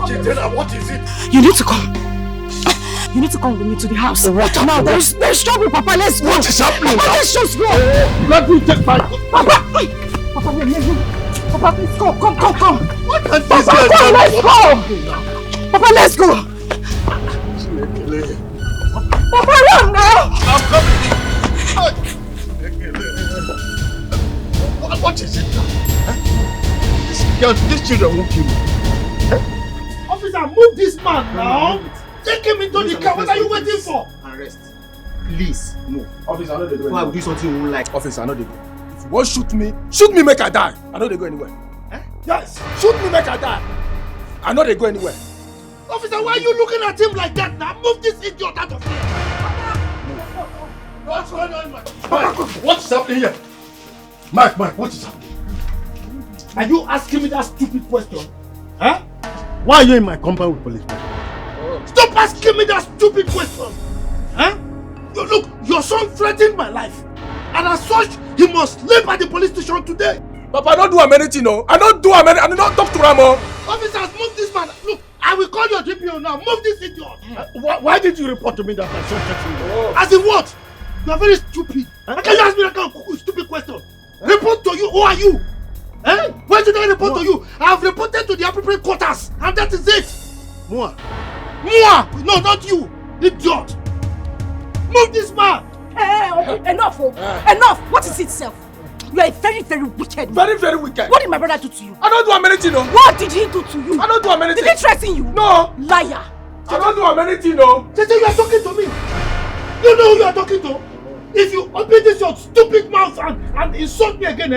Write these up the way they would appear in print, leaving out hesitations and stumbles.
Chidera, what is it? You need to come. You need to come with me to the house. What? Now, there's trouble, Papa. Let's go. What is happening? Papa, let's just go. Let me take my... Papa, Papa, let's go. Papa, please come. What can this Papa, girl come, let's go. Papa, let's go. Papa, run now. I'm coming. What is it now? These children won't kill me. Officer, move this man now. Take him into the car. What are you waiting for? Arrest. Please, move. Officer, I know they go Before I will do something you won't like. Officer, I know they go. If you want shoot me, make I die. I know they go anywhere. Yes, shoot me, make I die. I know they go anywhere. Officer, why are you looking at him like that now? Move this idiot out of here. What's going on, Mike? What is happening here? Mike, what is happening? Are you asking me that stupid question? Huh? Why are you in my compound with policemen? Stop asking me that stupid question! Huh? Look, your son threatened my life. And as such, he must sleep at the police station today. Papa, I don't do anything, no. I don't do anything. I don't talk to Ramo. Officers, move this man. Look, I will call your DPO now. Move this idiot. Why did you report to me that my son threatened you? As in what? You are very stupid. How can you ask me that kind of stupid question? Report to you? Who are you? Eh? Why did I report to you? I have reported to the appropriate quarters, and that is it. Mua? No, not you, idiot. Move this man. Enough, enough. What is it, self? You are a very, very wicked man. Very, very wicked. What did my brother do to you? I don't do anything, no. What did he do to you? I don't do anything. Did he threaten you? No. Liar. I don't do anything, no. They say you are talking to me. You know who you are talking to? If you open this your stupid mouth and insult me again,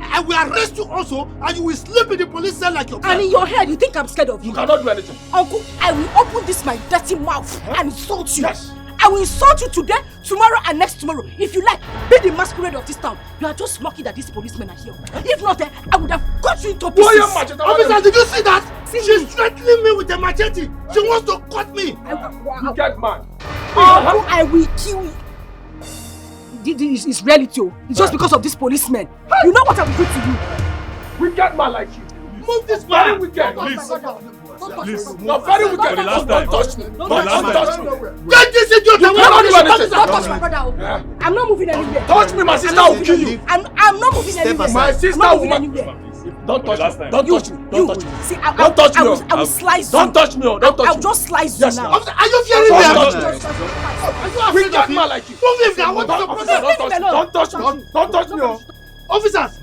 I will arrest you also, and you will sleep in the police cell like your brother. And in your head, you think I'm scared of you? You cannot do anything. Uncle, I will open this my dirty mouth and insult you. Yes. I will insult you today, tomorrow, and next tomorrow. If you like, be the masquerade of this town. You are just lucky that these policemen are here. If not, I would have cut you into pieces. Officer, did you see that? She's threatening me with a machete. She wants to cut me. You get man. Uncle, I will kill you. It's reality. It's just because of this policeman. You know what I will do to you. We get man like you. Move this man. We get. Please. No, very wicked. Don't touch me. Don't touch me. Get this idiot away. Don't touch my brother. I'm not moving anywhere. Touch me, my sister will kill you. I'm not moving anywhere. My sister will anywhere. Don't touch me. Don't touch me. Don't touch me. See, don't touch me. I will slice you. Don't touch me. Don't touch me. I'll just slice you now. Are you fearing me? We get man like you. Move him now. What's the problem? Don't touch me. Don't touch me. Officers,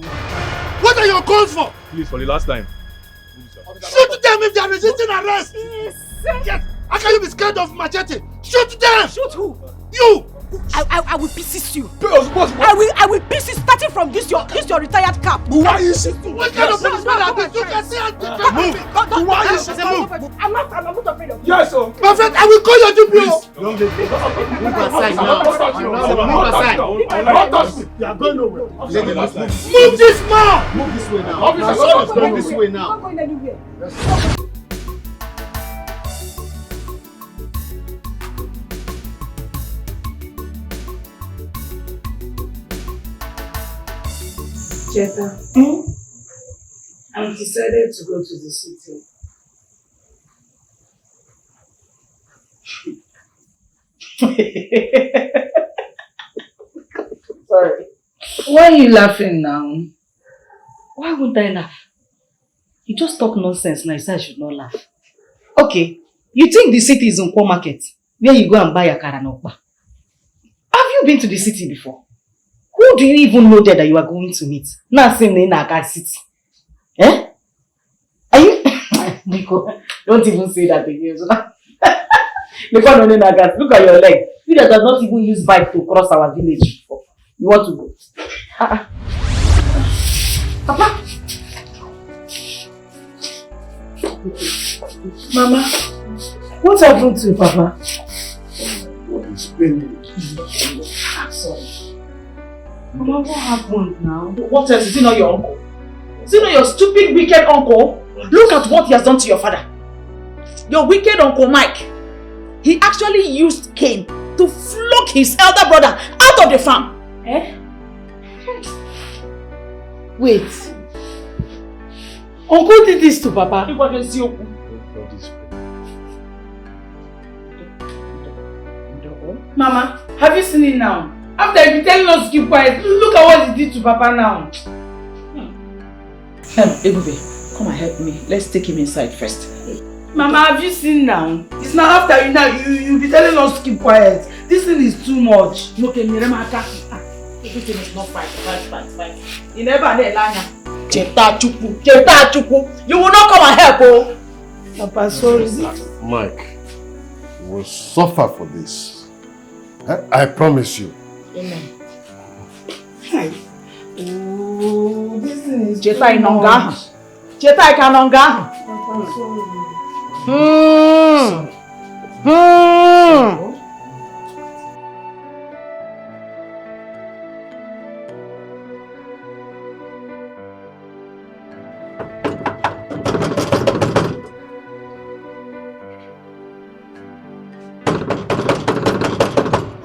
what are your calls for? Please, for the last time. Shoot them if they are resisting arrest. Yes. How can you be scared of machete? Shoot them. Shoot who? You. I will pieces you. What? I will pieces starting from this your retired cap. Why is it? What kind of policeman are these? You can see and move. Why is it? Move. I'm not afraid of you. Yes, sir. My friend, I will call your DPO. Move aside now. Move aside. Don't touch me. You are going nowhere. Move this man. Move this way now. Officer, move this way now. I'm not going anywhere. Cheta, I've decided to go to the city. Sorry. Why are you laughing now? Why would I laugh? You just talk nonsense now. You say I should not laugh. Okay, you think the city is Nkwo market, where you go and buy a karanokba? Have you been to the city before? Who do you even know there that you are going to meet? Now saying in Naga city. Eh? Are you? Nico, don't even say that again. Look at your leg. You that does not even use bike to cross our village before. You want to go? Papa. Mama, what happened to you, Papa? What is paining? Sorry. Mama, what happened now? What else? Is it not your uncle? Is it not your stupid, wicked uncle? Look at what he has done to your father. Your wicked uncle Mike. He actually used cane to flog his elder brother out of the farm. Eh? Wait. Uncle did this to Papa. God is great. Mama, have you seen it now? After you be telling us to keep quiet, look at what he did to Papa now. Ebube, come and help me. Let's take him inside first. Mama, have you seen now? It's now after you be telling us to keep quiet. This thing is too much. Okay, Miremaka. Everything is not fine. You never let Lanya. Cheta Chuku. You will not come and help, oh. Papa, sorry. Mike, you will suffer for this. I promise you. Amen. Oh, this thing is Cheta too Inonga. much. Cheta Ikanonga. Papa, sorry. Who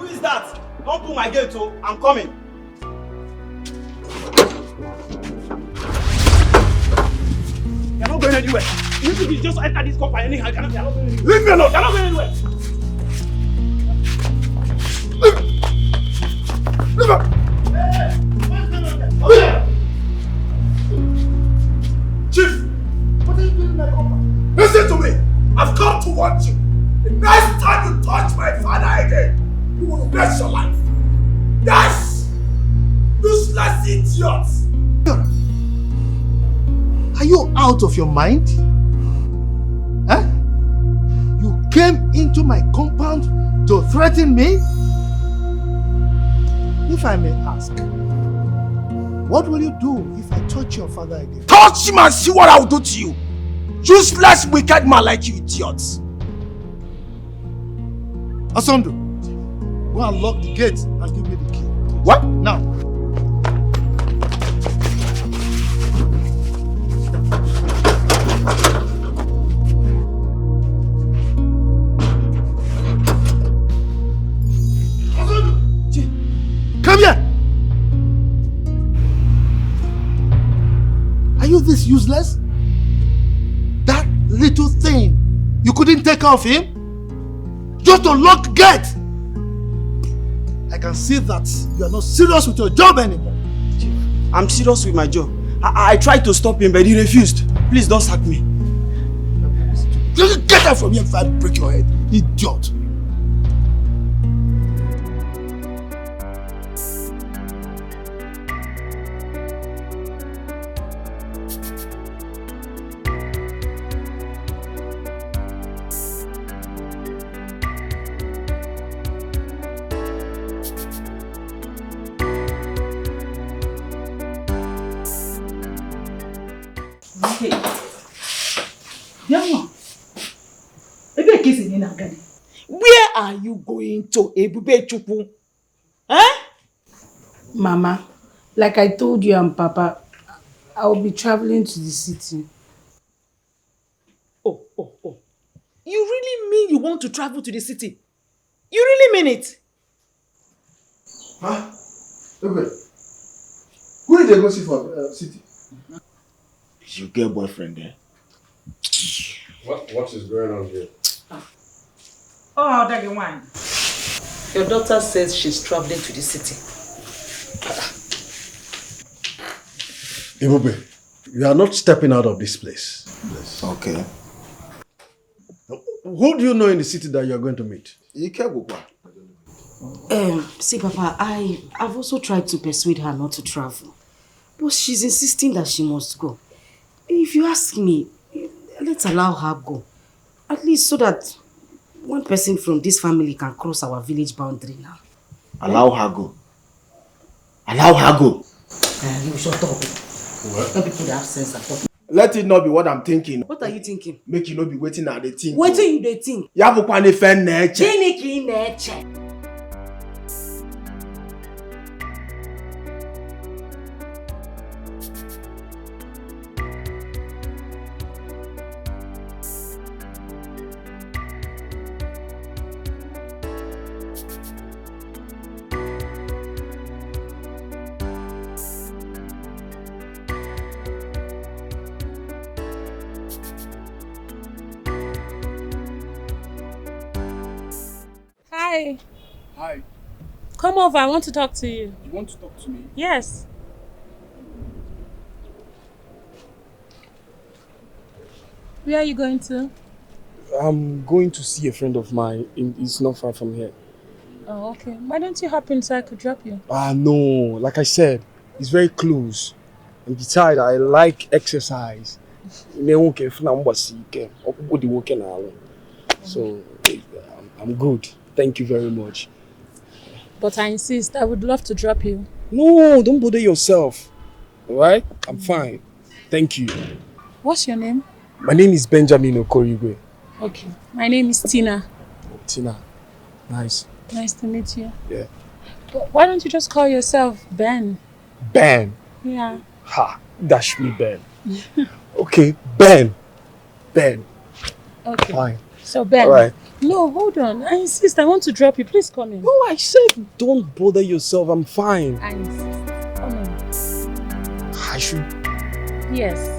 is that? Don't pull my gate, oh. I'm coming. You're not going anywhere. You think you just enter this company anyhow. You're not going anywhere. Leave me alone. You're not going anywhere. Leave her. Chief, what are you doing in my compound? Listen to me. I've come to warn you. The next time you touch my father again, you will regret your life. Yes! Useless idiots! Are you out of your mind? Huh? You came into my compound to threaten me? If I may ask, what will you do if I touch your father again? Touch him and see what I will do to you. Useless, wicked man like you idiots. Asondo, go and lock the gate and give me the key. What? Now. Come here! Are you this useless? That little thing, you couldn't take care of him? Just to lock the gate! I can see that you are not serious with your job anymore. I'm serious with my job. I tried to stop him, but he refused. Please don't sack me. Get out from here if I break your head, idiot! Where are you going to, Ebube Chukwu? Huh? Mama, like I told you and Papa, I will be traveling to the city. Oh. You really mean you want to travel to the city? You really mean it? Huh? Okay. Who did they go see for city? Is your girl boyfriend there? What is going on here? Oh, that one. Your daughter says she's traveling to the city. Ibube, you are not stepping out of this place. Yes. Okay. Who do you know in the city that you are going to meet? See, Papa, I've also tried to persuade her not to travel. But she's insisting that she must go. If you ask me, let's allow her go. At least so that one person from this family can cross our village boundary now. Allow her go. Allow her go. You shut up. What? People that have sense are talking. Let it not be what I'm thinking. What are you thinking? Make you not be waiting at the thing. What do you they think? You have a fan nature. Jenny nature. Hi. Hi. Come over. I want to talk to you. You want to talk to me? Yes. Where are you going to? I'm going to see a friend of mine. It's not far from here. Oh, okay. Why don't you hop in so I could drop you? No. Like I said, it's very close. And besides, I like exercise. So, I'm good. Thank you very much. But I insist. I would love to drop you. No, don't bother yourself. Alright? I'm fine. Thank you. What's your name? My name is Benjamin Okorigwe. Okay. My name is Tina. Tina. Nice. Nice to meet you. Yeah. But why don't you just call yourself Ben? Ben. Yeah. Ha. Dash me Ben. Okay, Ben. Ben. Okay. Fine. So Ben. Alright. No, hold on. I insist. I want to drop you. Please come in. No, I said don't bother yourself. I'm fine. I insist. Come in. I should. Yes.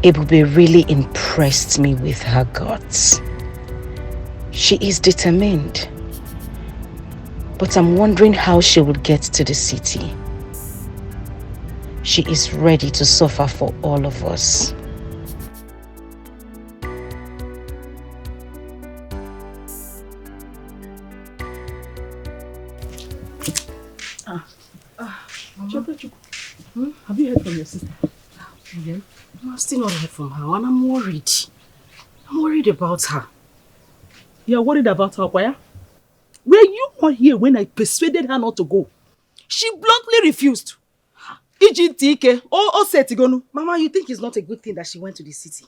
Ebube really impressed me with her guts. She is determined. But I'm wondering how she will get to the city. She is ready to suffer for all of us. Have you heard from your sister? Again? I've still not heard from her and I'm worried. I'm worried about her. You're worried about her, Kwaya? Were you not here when I persuaded her not to go? She bluntly refused. Dikeh, Mama, you think it's not a good thing that she went to the city?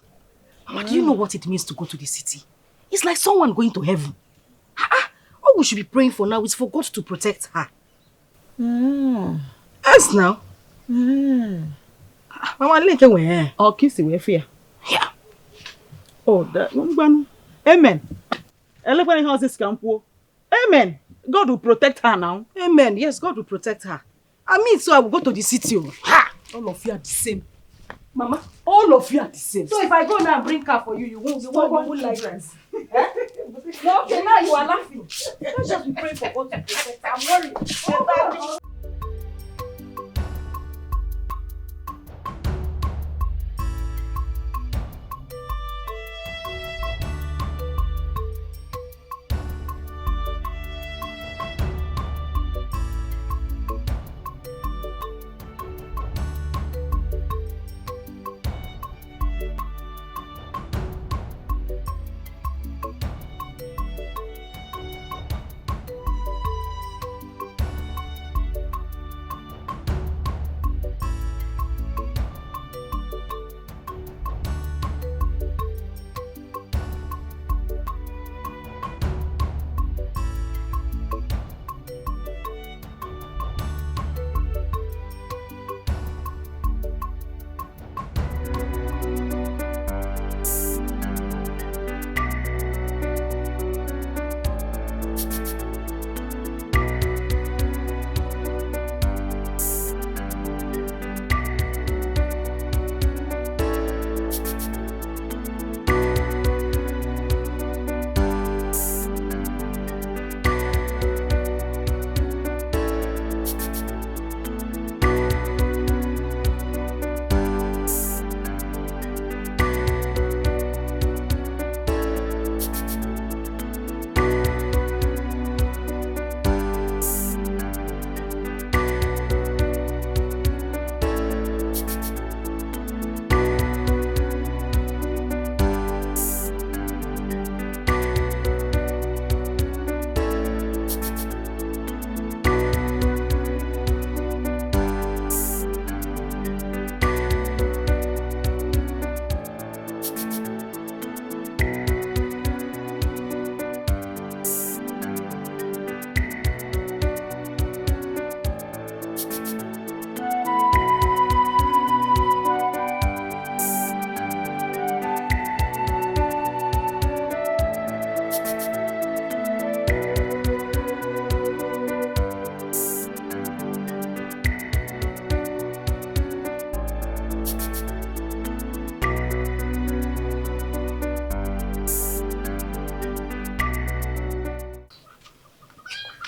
Mama, do you know what it means to go to the city? It's like someone going to heaven. All we should be praying for now is for God to protect her. Yes, now. Mama, link away. I'll kiss you with fear. Yeah. Oh, that one. Amen. Elephant house is campo. Amen. God will protect her now. Amen. Yes, God will protect her. I mean, so I will go to the city. Ha! All of you are the same. Mama, all of you are the same. So if I go now and bring car for you, you won't like friends. No, okay, now you are laughing. Let's just be praying for God to protect her. I'm worried.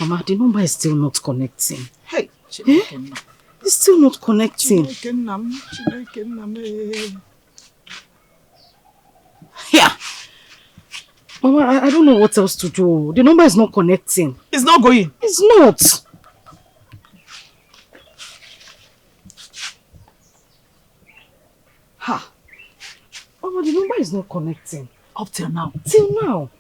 Mama, the number is still not connecting. Hey, It's still not connecting. Yeah. Mama, I don't know what else to do. The number is not connecting. It's not going. It's not. Ha. Mama, the number is not connecting. Up till now. Till now.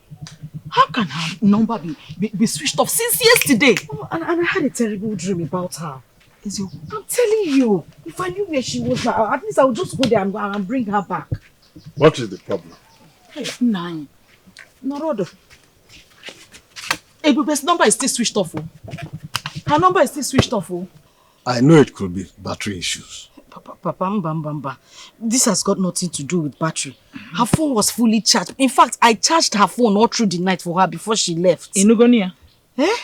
How can her number be switched off since yesterday? Mama, and I had a terrible dream about her. Is you? I'm telling you. If I knew where she was now, at least I would just go there and bring her back. What is the problem? Hey, nine. Norodo. Ebube's number is still switched off. Oh. Her number is still switched off. Oh. I know it could be battery issues. Papa, this has got nothing to do with battery. Her phone was fully charged. In fact, I charged her phone all through the night for her before she left. Inugonia? Eh?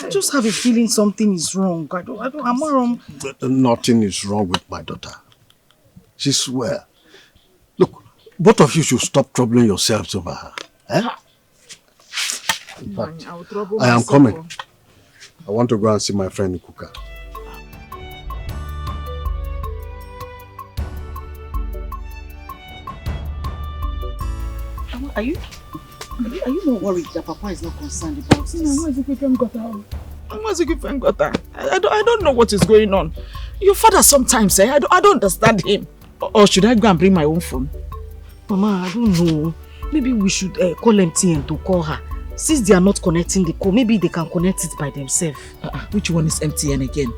I just have a feeling something is wrong. I'm not wrong. Nothing is wrong with my daughter. She's well. Look, both of you should stop troubling yourselves over her. Eh? In fact, I am coming. I want to go and see my friend Kuka. Are you not worried that Papa is not concerned about this? I don't know what is going on. Your father sometimes I don't understand him. Or should I go and bring my own phone? Mama, I don't know. Maybe we should call MTN to call her. Since they are not connecting the call, maybe they can connect it by themselves. Which one is MTN again?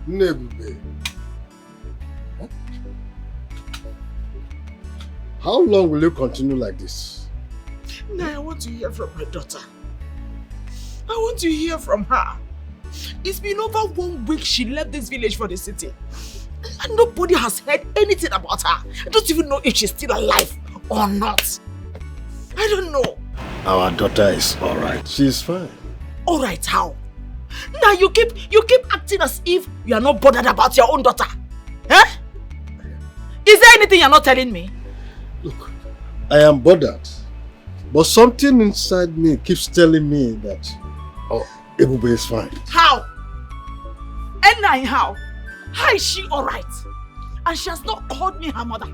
Nebube. How long will you continue like this? Now I want to hear from my daughter. I want to hear from her. It's been over 1 week she left this village for the city. And nobody has heard anything about her. I don't even know if she's still alive or not. I don't know. Our daughter is alright. She's fine. Alright, how? Now you keep acting as if you are not bothered about your own daughter. Eh? Is there anything you're not telling me? Look, I am bothered. But something inside me keeps telling me that Ebube is fine. How? And how? How is she alright? And she has not called me her mother.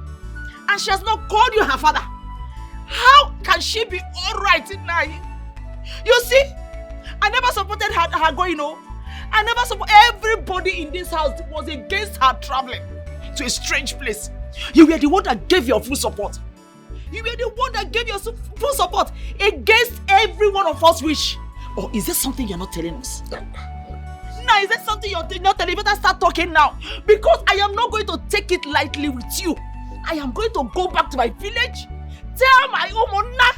And she has not called you her father. How can she be alright now? You see? I never supported her going home. I never support. Everybody in this house was against her traveling to a strange place. You were the one that gave your full support. You were the one that gave your full support against every one of us wish. Or is there something you're not telling us? Now, is there something you're not telling me? You better start talking now. Because I am not going to take it lightly with you. I am going to go back to my village, tell my own mona,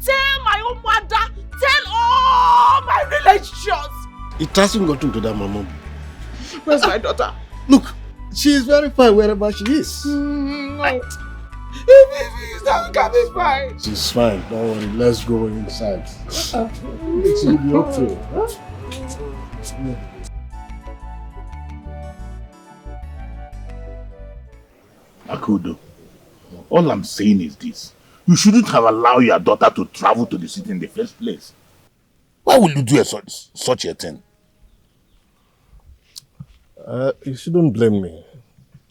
tell my own mother, tell all my relations. It hasn't gotten to that, Mama. Where's my daughter? Look, she is very fine wherever she is. No. She's not gonna be fine. She's fine. Don't worry. Let's go inside. It will be okay. Huh? Akudo, all I'm saying is this. You shouldn't have allowed your daughter to travel to the city in the first place. Why will you do such a thing? You shouldn't blame me.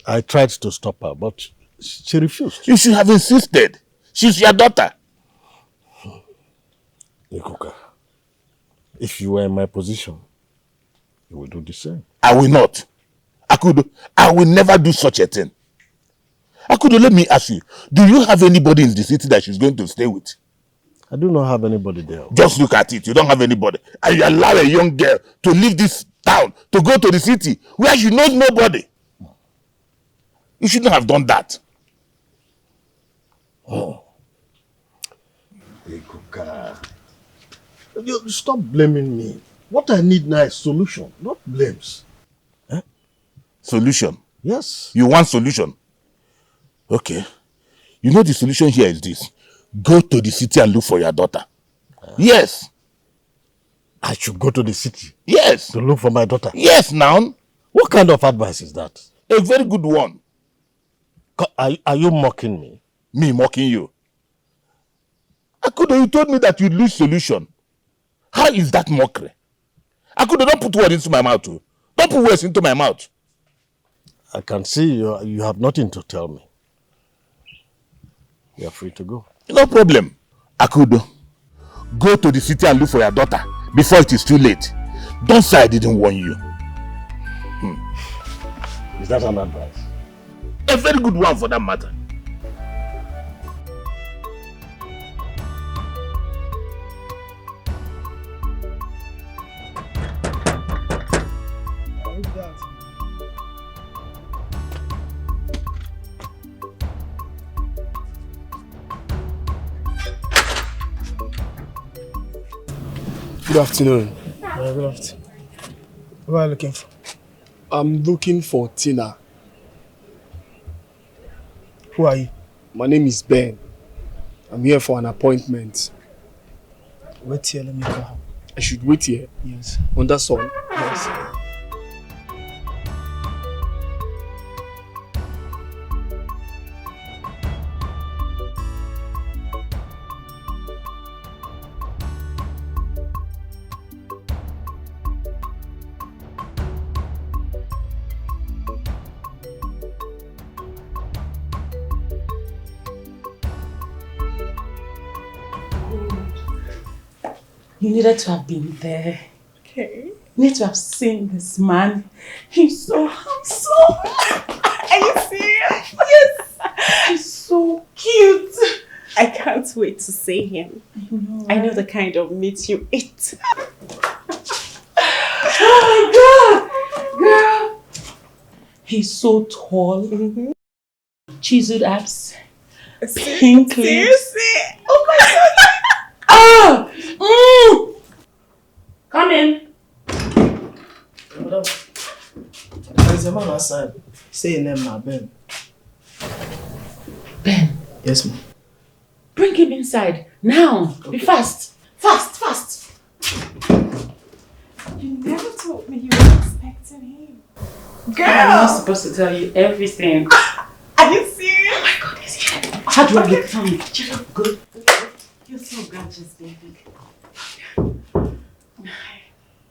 I tried to stop her, but she refused. You should have insisted. She's your daughter. Ikuka, if you were in my position, you would do the same. I will not. Akudo, I will never do such a thing. Akudo, let me ask you, do you have anybody in the city that she's going to stay with? I do not have anybody there. Just look at it. You don't have anybody. And you allow a young girl to leave this town, to go to the city, where she knows nobody. You shouldn't have done that. Oh. Ikuka. You stop blaming me. What I need now is solution, not blames. Solution? Yes. You want solution? Okay. You know the solution here is this. Go to the city and look for your daughter. Yes. I should go to the city? Yes. To look for my daughter? Yes, now. What kind of advice is that? A very good one. Are you mocking me? Me mocking you? Akudo, you told me that you'd lose solution. How is that mockery? Akudo, don't put words into my mouth too. Don't put words into my mouth. I can see you have nothing to tell me. You are free to go. No problem. Akudo, go to the city and look for your daughter before it is too late. Don't say I didn't warn you. Is that an advice? A very good one for that matter. Good afternoon. Good afternoon. Who are you looking for? I'm looking for Tina. Who are you? My name is Ben. I'm here for an appointment. Wait here, let me call her. I should wait here? Yes. On that sun? Yes. You needed to have been there. Okay. You need to have seen this man. He's so handsome. Are you serious? Yes. He's so cute. I can't wait to see him. I know the kind of meat you eat. Oh my God. Girl. He's so tall. Chiseled abs. Pink lips. Seriously? Oh my God. Ah! Come in. There's a man outside. Say your name now, Ben. Ben. Yes, ma'am. Bring him inside. Now. Okay. Be fast. Fast, fast. You never told me you were expecting him. Girl! I'm not supposed to tell you everything. Are you serious? Oh my God, he's here. How do I get from you? You look good. You're so gorgeous, baby.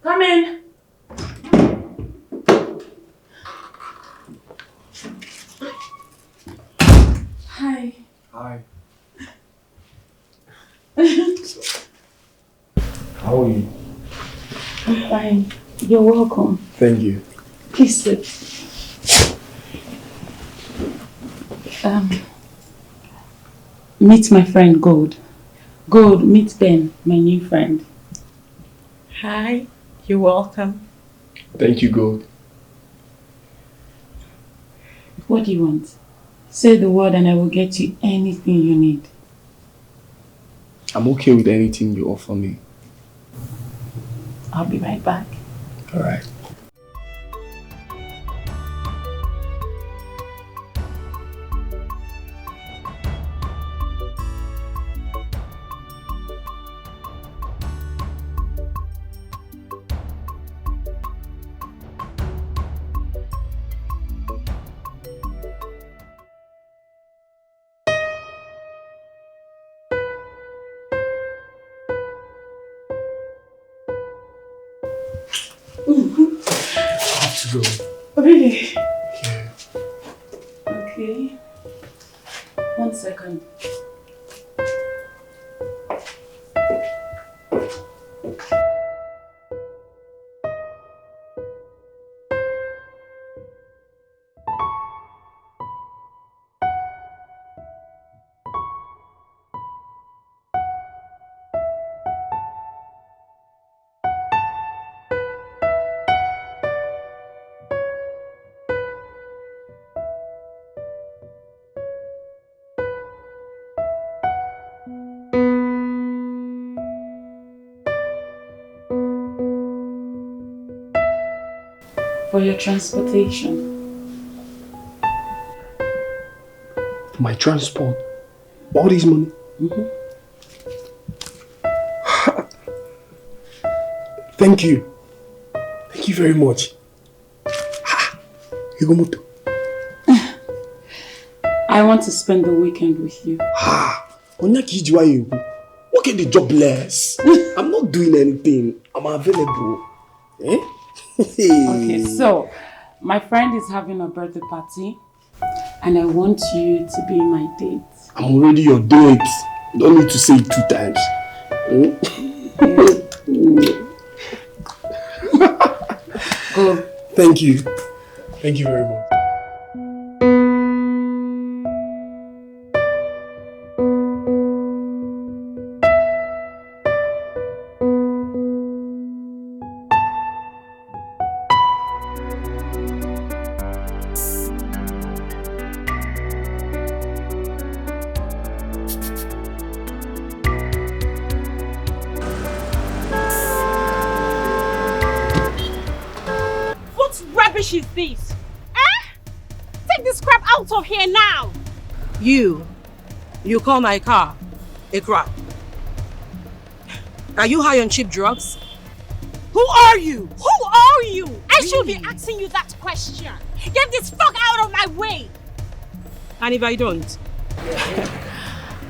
Come in. Hi. Hi. How are you? I'm fine. You're welcome. Thank you. Please sit. Meet my friend Gold. Gold, meet Ben, my new friend. Hi. You're welcome. Thank you, Gold. What do you want? Say the word and I will get you anything you need. I'm okay with anything you offer me. I'll be right back. All right. Go. Oh, really? Yeah. Okay. 1 second. For your transportation. my transport, all this money. Thank you. Thank you very much. Higomoto. I want to spend the weekend with you. Okay, the jobless. I'm not doing anything. I'm available. Eh? Okay, so my friend is having a birthday party and I want you to be my date. I'm already your date. You don't need to say it 2 times. Go. Thank you. Thank you very much. Is this? Take this crap out of here now! You call my car a crap? Are you high on cheap drugs? Who are you? Who are you? I should be asking you that question. Get this fuck out of my way! And if I don't?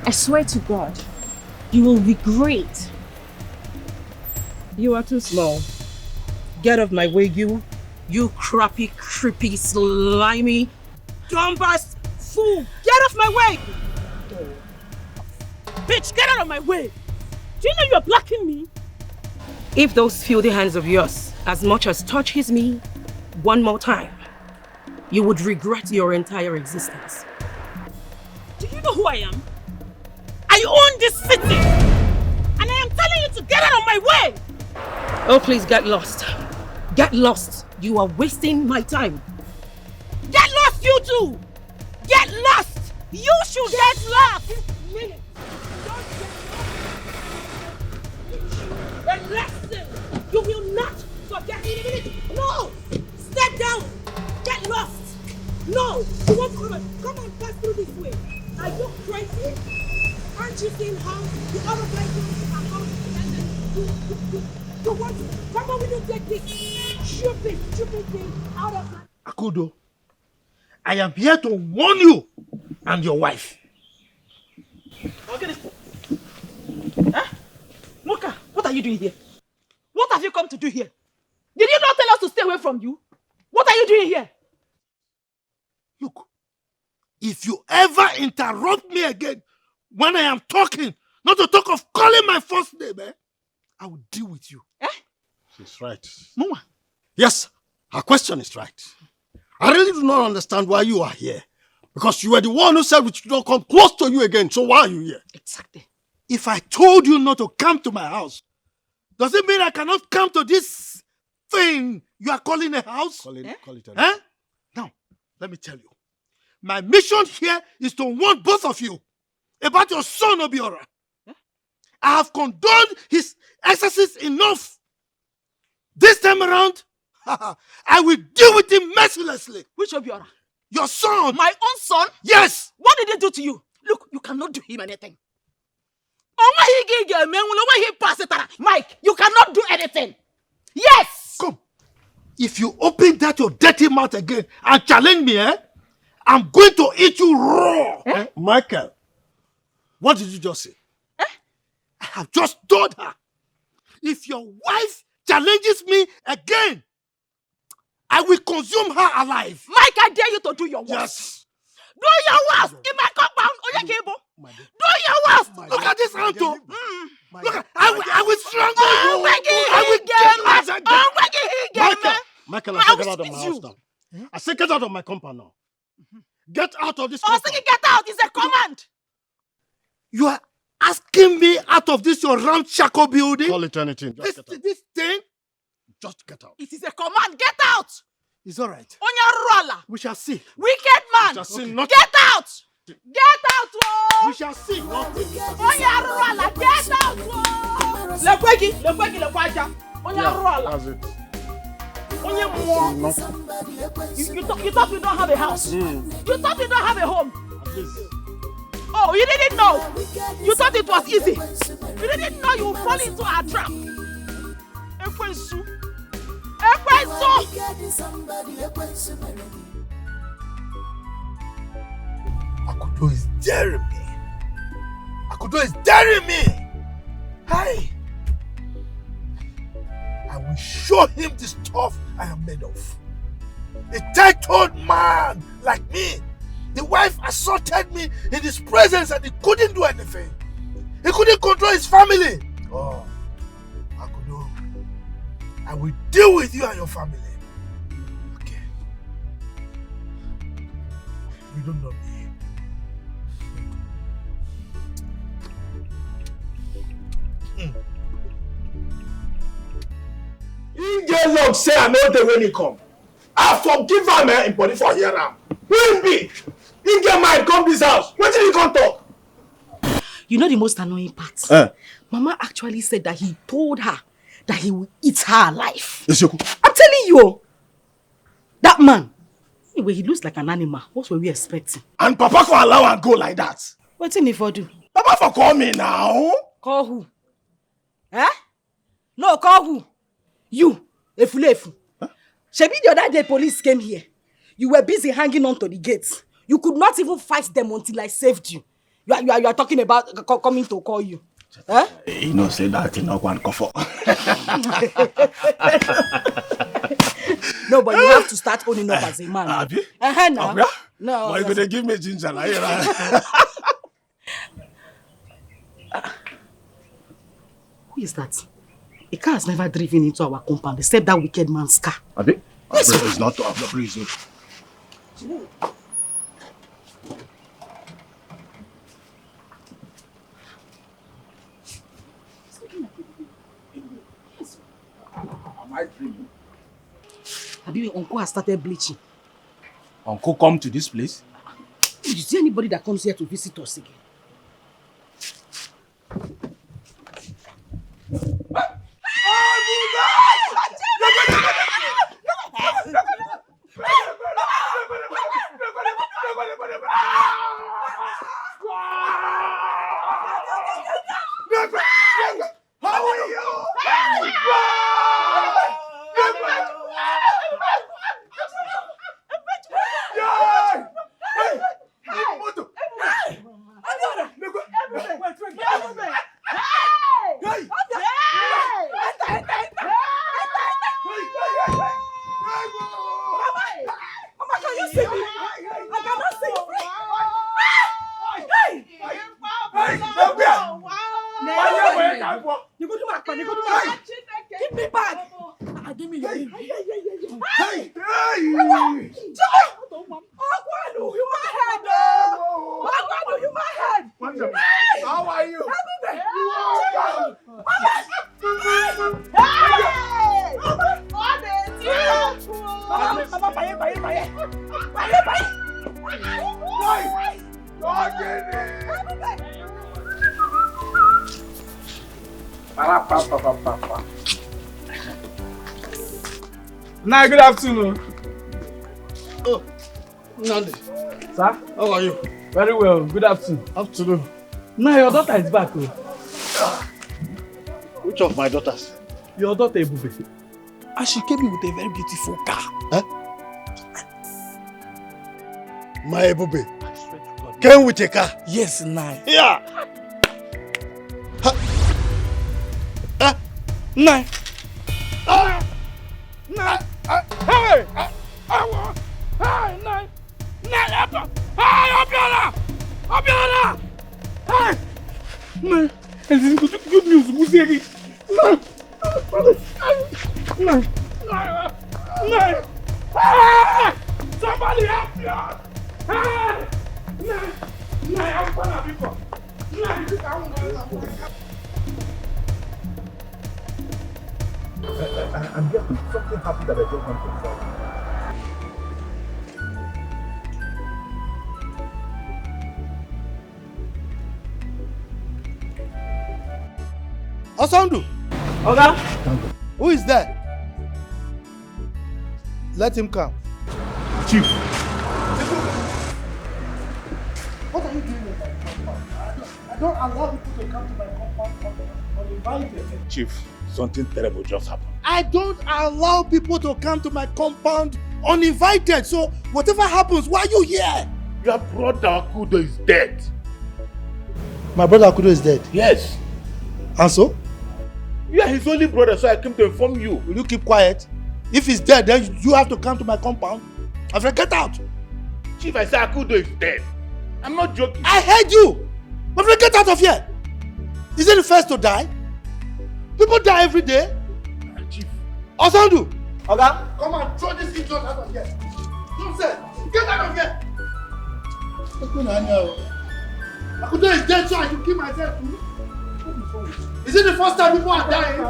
I swear to God, you will regret. You are too small. Get off my way, you crappy, creepy, slimy, dumbass fool! Get off my way! Bitch, get out of my way! Do you know you're blocking me? If those filthy hands of yours as much as touches me one more time, you would regret your entire existence. Do you know who I am? I own this city! And I am telling you to get out of my way! Oh, please get lost. Get lost. You are wasting my time. Get lost, you two! Get lost! You should get lost! And listen, you will not forget in a minute. No! Step down! Get lost! No! You won't come and pass through this way. Are you crazy? Aren't you seeing how the other guys are coming together? You want to come on, we don't take this stupid thing out of my... Akudo, I am here to warn you and your wife. Okay. Moka, what are you doing here? What have you come to do here? Did you not tell us to stay away from you? What are you doing here? Look, if you ever interrupt me again when I am talking, not to talk of calling my first name, I will deal with you. She's right. Mama. Yes, her question is right. I really do not understand why you are here. Because you were the one who said we should not come close to you again. So why are you here? Exactly. If I told you not to come to my house, does it mean I cannot come to this thing you are calling a house? Call it a Now, let me tell you. My mission here is to warn both of you about your son, Obiora. I have condoned his excesses enough. This time around, I will deal with him mercilessly. Which Obiora? Your son. My own son? Yes. What did he do to you? Look, you cannot do him anything. Mike, you cannot do anything. Yes. Come. If you open that your dirty mouth again and challenge me, I'm going to eat you raw. Michael, what did you just say? I have just told her, if your wife challenges me again, I will consume her alive. Mike, I dare you to do your worst. Yes. Do your worst in my compound. Do your worst. Look at this Anto. Look at, I will strangle you. Michael, I say get out of my house now. I say get out of my compound now. Get out of this compound. Get out. It's a command. You are asking me out of this your ramshackle building? Call it anything. This thing? Just get out. It is a command. Get out. It's all right. On your roller. We shall see. Wicked man. We shall see. Okay. Get out. Get out. Oh. We shall see. On your roller. Get out. Oh. On your roller. That's it. On your more. You thought we don't have a house. You thought we don't have a home. At least Oh, you didn't know. You thought it was easy. You didn't know you would fall into our trap. Ekwensu. Ekwensu! Akudo is daring me. Akudo is daring me. Hey! I will show him the stuff I am made of. A titled man like me. The wife assaulted me in his presence and he couldn't do anything. He couldn't control his family. Oh, Akudo, I will deal with you and your family. Okay. You don't know me. You get long say I know the when he come. I forgive him in body for here now. Who be? You get mind come this house. What did he come talk? You know the most annoying part? Mama actually said that he told her that he will eat her alive. I'm telling you, that man, anyway, he looks like an animal. What were we expecting? And Papa can allow and go like that. What's in it for do? Papa for call me now. Call who? Eh? No, call who? You, Efulefu. Shebi the other day police came here. You were busy hanging on to the gates. You could not even fight them until I saved you. You are talking about coming to call you. Huh? You know, say that in no one comfort. No, but you have to start owning up as a man. Have you? No. No. Why you gonna give me ginger? Who is that? A car has never driven into our compound except that wicked man's car. Abi? Yes. It's not of the prison. Am I dreaming? Abi, Uncle has started bleaching. Uncle come to this place? Did you see anybody that comes here to visit us again? How are you? Give me back! Give me your name. Hey! How are you? Nah, good afternoon. Oh, Nandi. Sir? How are you? Very well. Good afternoon. Afternoon. Nah, your daughter is back. Oh. Which of my daughters? Your daughter, Ebube. And she came in with a very beautiful car. Huh? My Ebube came with a car. Yes, nice. Yeah. Nine. Nine. Hey! Hey, nine. Hey, Obiora! Hey! Nine. This is good news, Musiri. Nine. Somebody help me out. Hey! Nine. I'm gonna be for. I'm getting something happy that I don't want to follow. Osandu. Oga? Who is there? Let him come. Chief. What are you doing in my compound? I don't allow people to come to my compound uninvited. Chief, something terrible just happened. I don't allow people to come to my compound uninvited. So whatever happens, why are you here? Your brother Akudo is dead. My brother Akudo is dead? Yes. And so? You are his only brother, so I came to inform you. Will you keep quiet? If he's dead, then you have to come to my compound. I said, get out. Chief, I said Akudo is dead. I'm not joking. I heard you. My friend, get out of here. Is it the first to die? People die every day. Chief. Osandu. Okay. Come and throw this idiot out of here. Nonsense. Get out of here. Akudo is dead, so I should kill myself too. Is it the first time people are dying?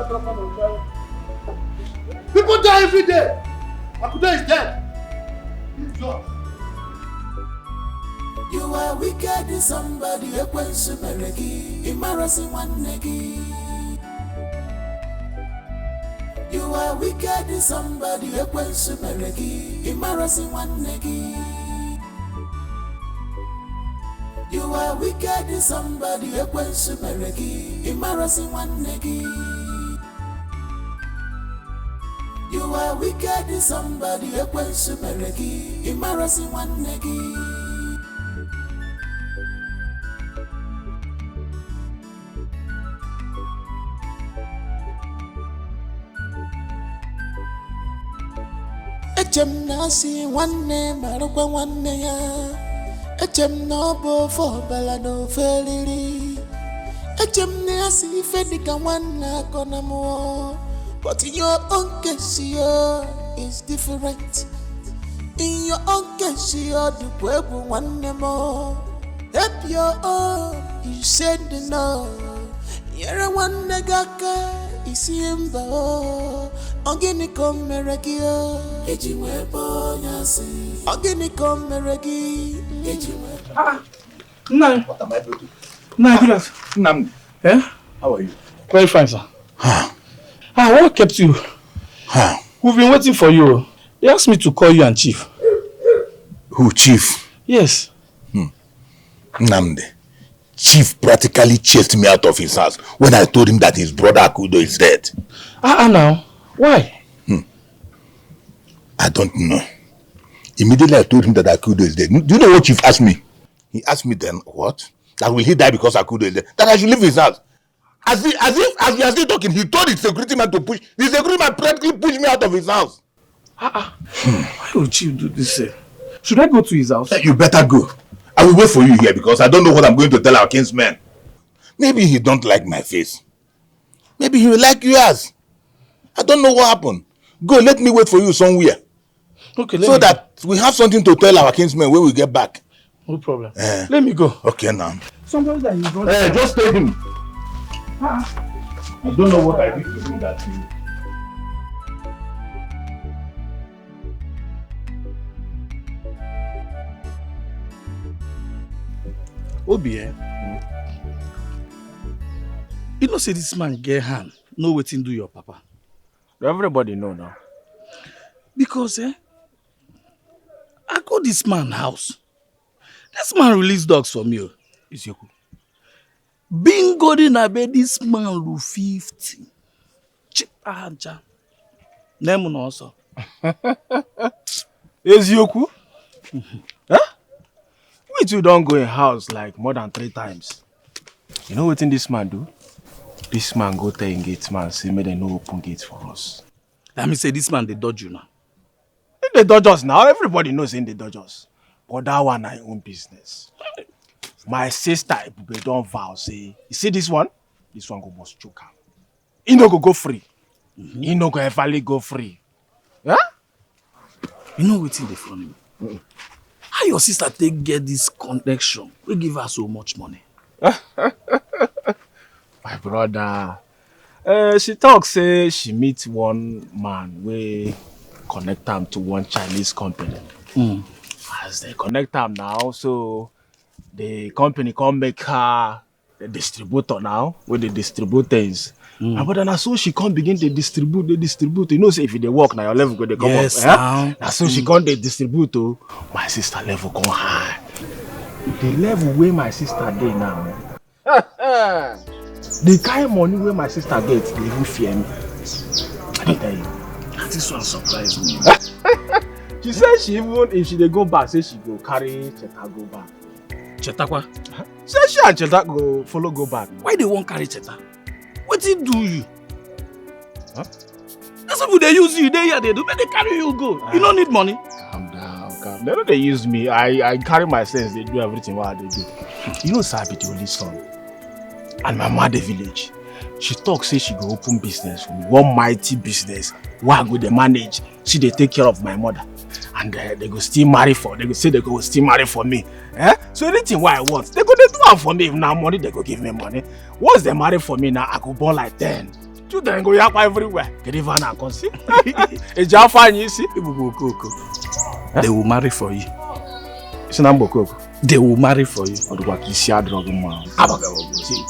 People die every day. Akudo is dead. Idiot. You are wicked in somebody, a question meregi, embarrassing one negi. You are wicked in somebody, a question meregi, embarrassing one negi. You are wicked in somebody, a question meregi, embarrassing one negi. You are wicked in somebody, a question meregi, embarrassing one negi. Echem nasi wanne marokwa wanne ya. Echem no bo for bala no feliri. Echem nasi fedika wanna kona mo. But in your own case, is different. In your own case, the people want more. Help your own, you said no. You're a one negaka, is him bo. Organic meragio, Ejiwebo Yasi. Organic meragi, Ejiwebo. No. What am I doing? No, good afternoon. Nam. Eh? How are you? Very fine, sir. What kept you? We've been waiting for you. They asked me to call you and Chief. Who, Chief? Yes. Namde. Chief practically chased me out of his house when I told him that his brother Akudo is dead. Now. Why? I don't know. Immediately I told him that Akudo is dead. Do you know what Chief asked me? He asked me then, what? That will he die because Akudo is dead? That I should leave his house. As we are still talking, he told his security man to push. The security man practically pushed me out of his house. Why would Chief do this? Should I go to his house? You better go. I will wait for you here because I don't know what I'm going to tell our kinsmen. Maybe he don't like my face. Maybe he will like yours. I don't know what happened. Go, let me wait for you somewhere. Okay, so that we have something to tell our kinsmen when we get back. No problem. Let me go. Okay, now. Somebody that you don't just tell him. I don't know what I did to do that to you. Obi, you know say this man get hand, know wetin do your papa. Everybody know now. Because I go this man house. This man release dogs for me. Isiokwu. Bingo di na be this man ru 50. Chip aja. Name no also. Isiokwu. We two don't go in house like more than 3 times. You know what this man do? This man go tell gate man say make them no open gates for us. That means say this man they dodge you now. In the dodgers now, everybody knows in the dodgers. But that one I own business. My sister Ebube don't vow say, you see this one? This one go must choke out. He no go free. He no go ever go free. Yeah? You know what's in the funny? How your sister take get this connection? We give her so much money. My brother. She talk say she meet one man we connect them to one Chinese company. As they connect them now, so the company come make her the distributor now with the distribute things. But then so she can't begin to distribute. You know, say if they work now, your level go they come up. Now. So she can't distribute. My sister level come high. the level where my sister dey now. The kind of money where my sister gets, they even fear me. I don't tell you. This one surprised me. She said she even if she dey go back, say she go carry Cheta go back. Cheta kwa? Say she and Cheta go follow go back. Why they won't carry Cheta? What did do you? Huh? That's what they use you. They here they do. But they carry you go. You don't need money. Calm down, calm. They know they use me. I carry my sense. They do everything what they do. You know, Sabi the only son, and my mother village. She talk say she go open business for me. One mighty business. Where I go they manage. She they take care of my mother. And they go still marry for. They go say they go still marry for me. Eh? So anything what I want, they go they do it for me. If now money, they go give me money. Once they marry for me now, I go born like 10. Children go yap everywhere. Get even now, come see. It's just fine, you see. They will marry for you. It's not Bokoko. They will marry for you. Or the work is shared drug man. See,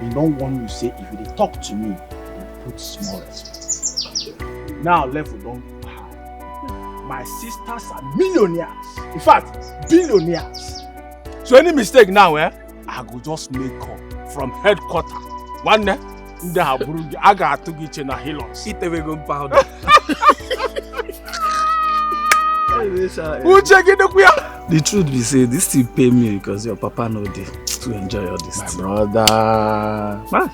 they don't want you to say if they talk to me, they put small respect. Now level don't high. My sisters are millionaires. In fact, billionaires. So any mistake now, I go just make up from headquarters. One day, I got to get in a hills. Eat away gun powder. Who check it up? The truth be say, this still pay me because your papa know dey to enjoy all this. My brother. Man.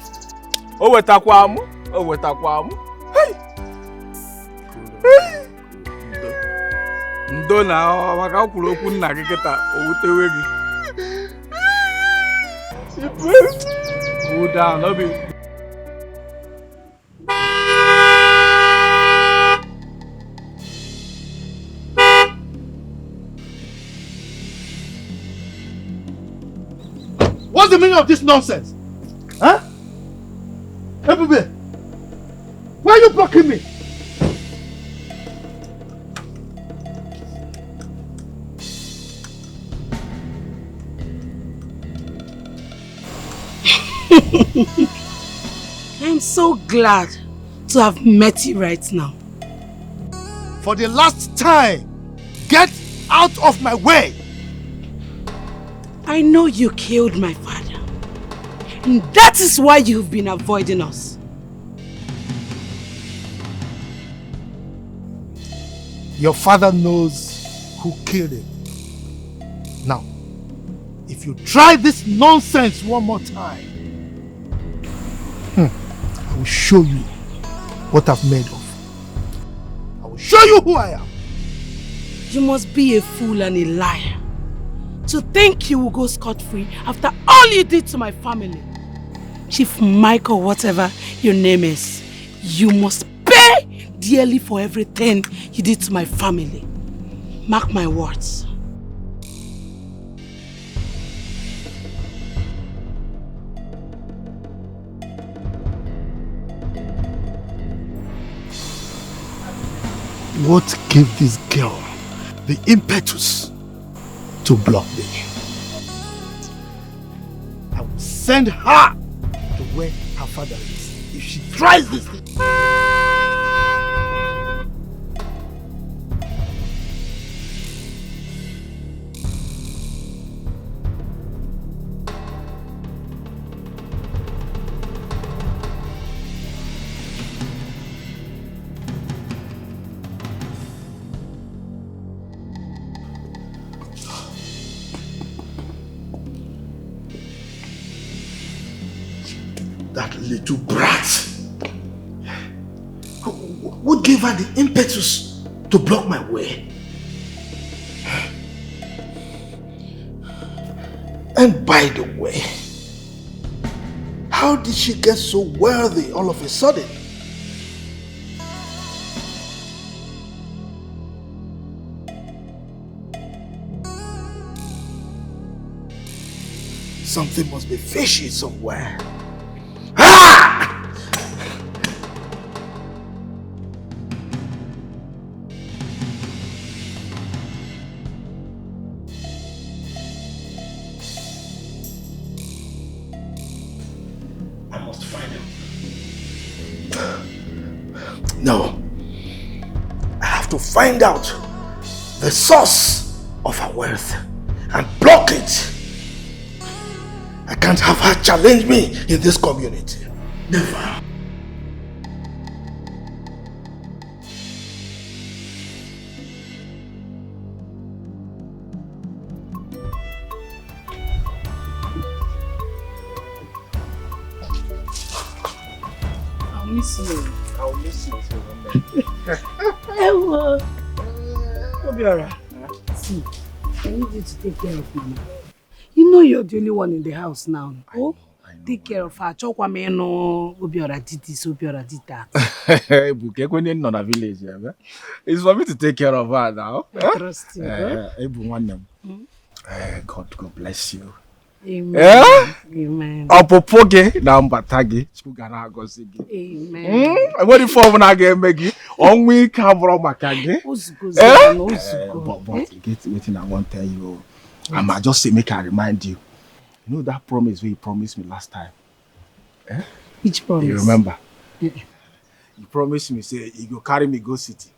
Oh, wetakwamu. Oh, wetakwamu. Hey. Ndo na waka kwuru okwu nna gị kịta owutewe gị. Cool down, love you. What's the meaning of this nonsense? Huh? Hey, baby. Why are you blocking me? I'm so glad to have met you right now. For the last time, get out of my way. I know you killed my father. And that is why you've been avoiding us. Your father knows who killed him. Now, if you try this nonsense one more time, I will show you what I've made of. I will show you who I am. You must be a fool and a liar to think you will go scot-free after all you did to my family. Chief Michael, whatever your name is, you must pay dearly for everything you did to my family. Mark my words. What gave this girl the impetus to block me? I will send her to where her father is if she tries this thing. That little brat. What gave her the impetus to block my way? And by the way, how did she get so wealthy all of a sudden? Something must be fishy somewhere. No. I have to find out the source of her wealth and block it. I can't have her challenge me in this community. Never. I'll miss you. I'll miss you too. Hello. Obiora. See, I need you to take care of Mama. You know you're the only one in the house now. Oh, take care of her. Obiora did this, Obiora did that. It's for me to take care of her now. I trust you. God bless you. Amen. Amen. Opopoge na mbatagi. Chukugana agosigi. Amen. What if I want to make you? On we camera makage. But get waiting. I want to tell you. I might just say make I remind you. You know that promise where you promised me last time. Which promise? You remember? You promised me say you go carry me go city.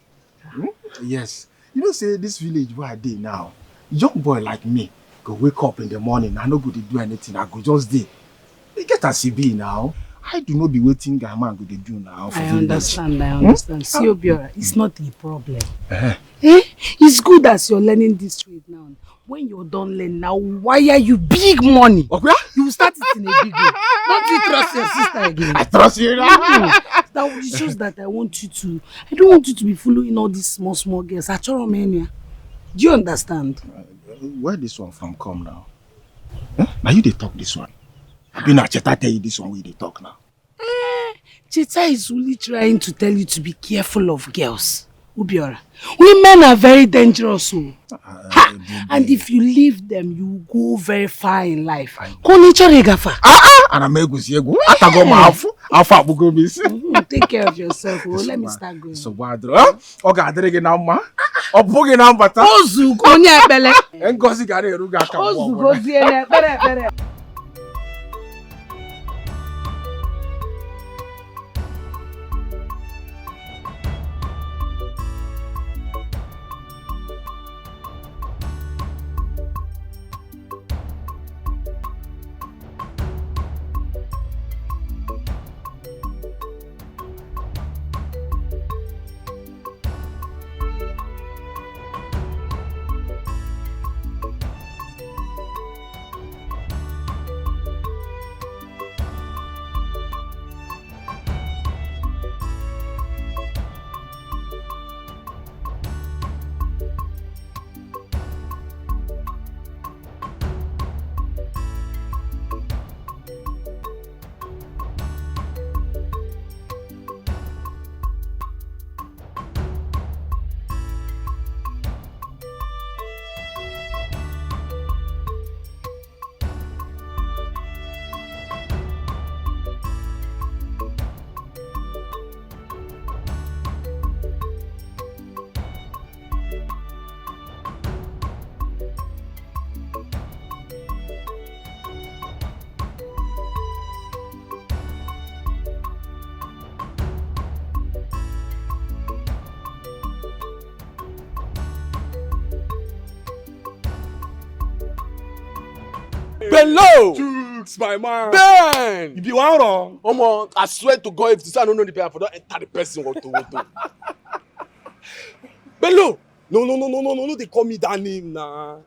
Yes. You know say this village where I dey now. Young boy like me. Go wake up in the morning, I no go to do anything, I go just dey. You get a CB now. I do not be waiting guy man go to do now. I understand. See Obiora, it's not a problem. It's good as you're learning this trade now. When you're done learning now, wire you big money. Okay? You will start it in a big way. Don't you trust your sister again? I trust you now. That shows that I don't want you to be following all these small girls. Do you understand? Where this one from come now? Now you they talk this one. I've been at Cheta tell you this one where they talk now. Cheta is only trying to tell you to be careful of girls. Obiora, women are very dangerous. And if you leave them, you go very far in life. And I'm going to go. Take care of yourself. Let me start going. So bad, okay, I didn't get now, ma. Obugi na mbata. Ozu konya ebele. Ngozi gari eruga ka. Ozu gozi ene bere. Bello! Jukes, my man. Ben! If you want wrong, I swear to God, if the son don't know the paper, don't enter the person what to. Bello! No, they call me that name now.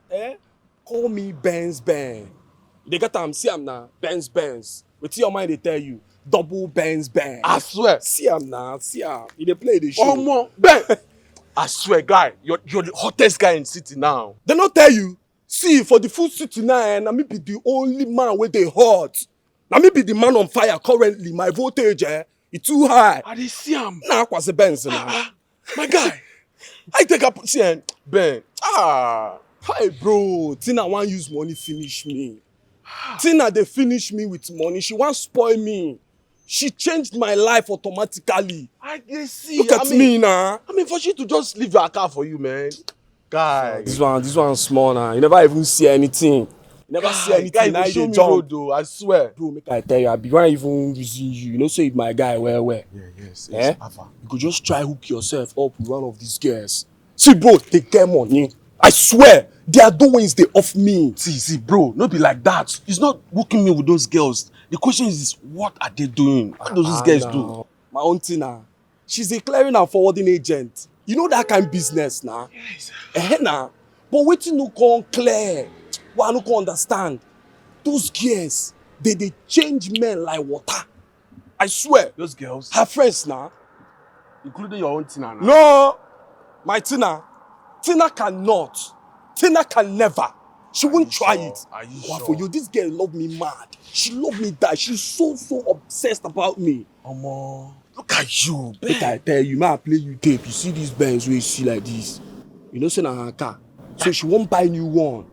Call me Benz. They got see I'm now. Benz. With your mind, they tell you. Double Benz. I swear. See I'm now. They play the show. Oh, more. Ben! I swear, guy, you're the hottest guy in the city now. They not tell you. See, for the full city now, na me be the only man where they hot. Na me be the man on fire currently. My voltage, it's too high. I didn't see him. Nah, was a Benz now. My guy, I take up see Ben. Hi bro, Tina want use money finish me. Tina they finish me with money. She want spoil me. She changed my life automatically. I can see. Look at me now. I mean, for she to just leave your car for you, man. Guy, this one small now. You never even see anything. You never see anything. Guy, show me road though. I swear. Bro, make I tell you, I be one even using you. You know, say if my guy where. Yes. You could just try hook yourself up with one of these girls. See, bro, they get money. I swear, their doings they off me. See, bro, not be like that. It's not working me with those girls. The question is, what are they doing? What do these guys do? My own Tina, she's a clearing and forwarding agent. You know that kind of business now. Yes. Nah. But waiting no come clear. What I no can understand. Those girls, they change men like water. I swear. Those girls? Her friends now. Including your own Tina now? No! My Tina cannot. Tina can never. She won't try it. Are you But sure? for you, this girl love me mad. She love me die. She's so obsessed about me. Omo, look at you, Make I tell you, man, I play you tape. You see these Benz where you see like this. You know, say na her car. So she won't buy new one.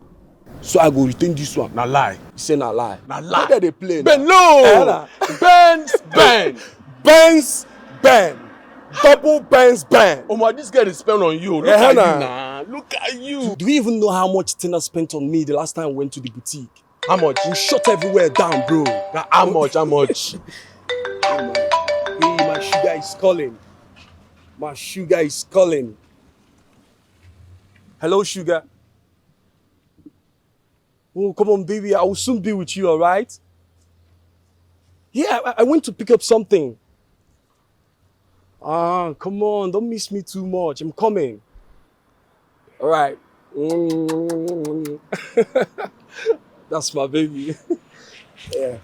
So I go retain this one. Na lie. You say na lie. Na lie. How they play? Ben, no! Benz. Double Benz. Omo, this girl is spent on you. Look at you now. Look at you. Do you even know how much Tina spent on me the last time I went to the boutique? How much? We shut everywhere down, bro. How much? Hey, my sugar is calling. Hello, sugar. Oh, come on, baby. I will soon be with you, all right? Yeah, I went to pick up something. Come on. Don't miss me too much. I'm coming. All right. That's my baby. Yeah.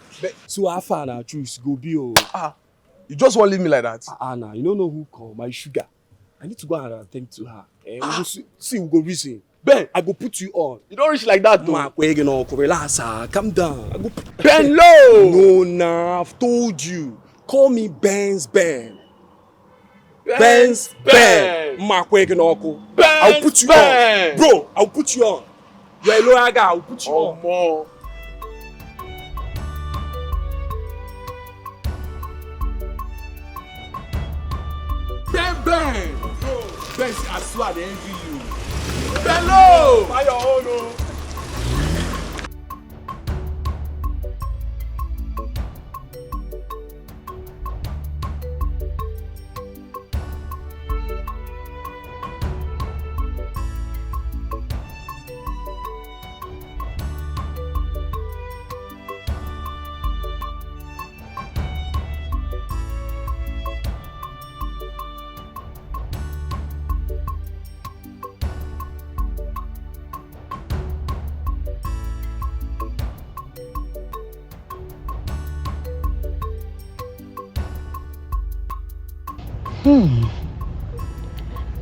So how far now, choose go be oh. You just won't leave me like that? Nah. You don't know who called my sugar. I need to go and attend to her. We go see, we go reason. Ben, I go put you on. You don't reach like that, though. Man, relax, calm down. I go Ben, low. No, nah, I've told you. Call me Benz. Man, I'll put you on. Bro, I'll put you on. You're a lawyer guy, I'll put you on. More. Ben. Ben, I swear they envy you. Hello! By your own, oh.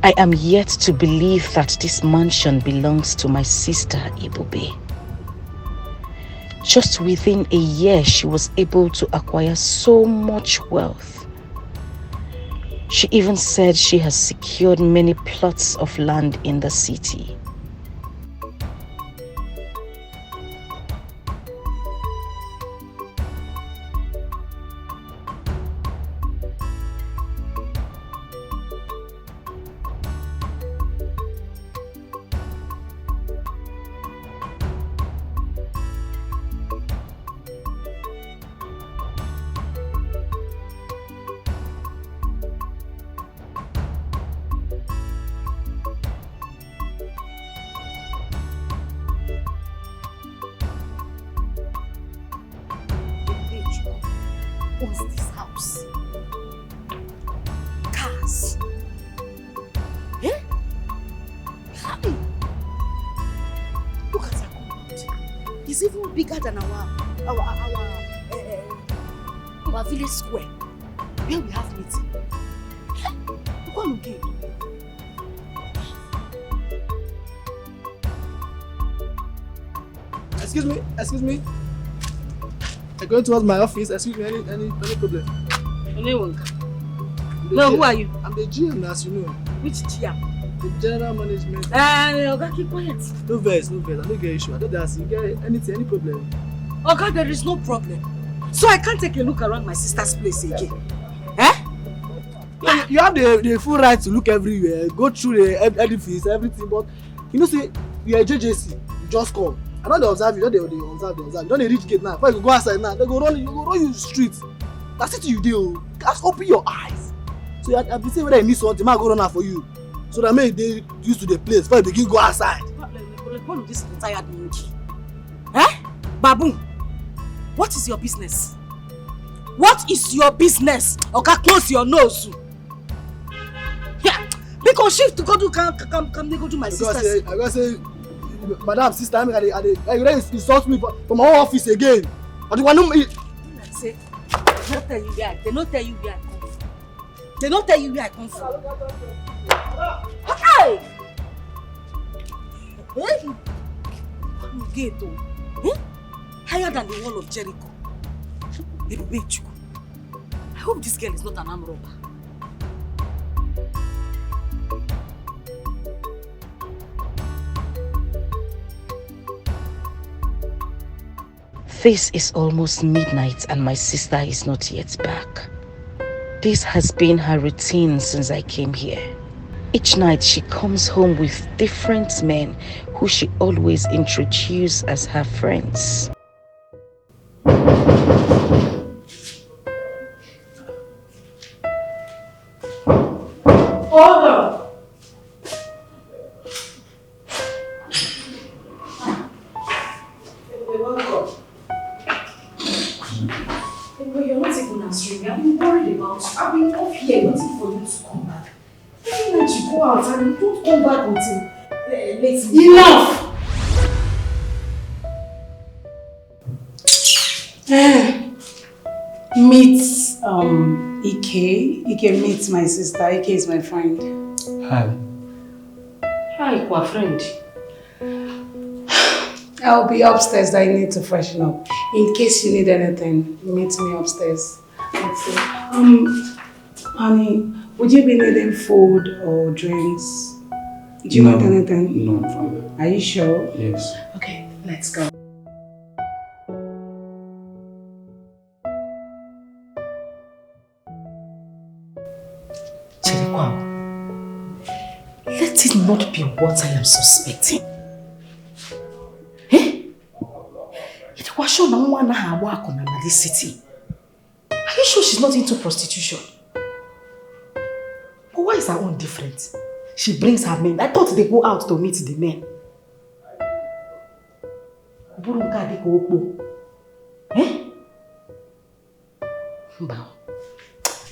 I am yet to believe that this mansion belongs to my sister Ibube. Just within a year, she was able to acquire so much wealth. She even said she has secured many plots of land in the city. Owns this house. Cars. Eh? Hi. Look at our compound. It's even bigger than our village square where we have meeting. Look at again. Excuse me. I'm going towards my office. Excuse me, any problem? Anyone? No, who are you? I'm the GM, as you know. Which GM? The general management. Oga, keep quiet. No verse. I don't get issue. I don't ask you get any problem. Oga, there is no problem. So I can't take a look around my sister's place again. Eh? You have the full right to look everywhere, go through the edifice, everything, but you know, say you are JJC, you just come. I know they observe you, they observe. You don't reach gate now. Before you go outside now, they go run you street. That's it you do. Just open your eyes. So I've been saying whether you need something, I go run out for you. So that may they used to the place before you begin go outside. respond to this retired monkey. Eh? Babu, what is your business? What is your business? Okay, close your nose. Yeah, because shift to go to come go to my sisters. I gotta say, madam, sister, you insult me from my office again. I don't want to say, they don't tell you where I come from. They don't tell you where I come from. Hey! Hey! Gate, higher than the wall of Jericho. I hope this girl is not an arm robber. This is almost midnight and my sister is not yet back. This has been her routine since I came here. Each night she comes home with different men who she always introduces as her friends. Hold on. You're not even answering me. I've been worried about you. I've been off here waiting for you to come back. Every night you go out and you don't come back until late. Enough! Meet Ike. Ike meets my sister. Ike is my friend. Hi. Hi, Kwa friend. I'll be upstairs. I need to freshen up. In case you need anything, meet me upstairs. Honey, would you be needing food or drinks? Do you want anything? No, I'm fine. Are you sure? Yes. Okay, let's go. Let it not be what I am suspecting. It was sure no one had work on this city. Are you sure she's not into prostitution? But why is her own different? She brings her men. I thought they go out to meet the men.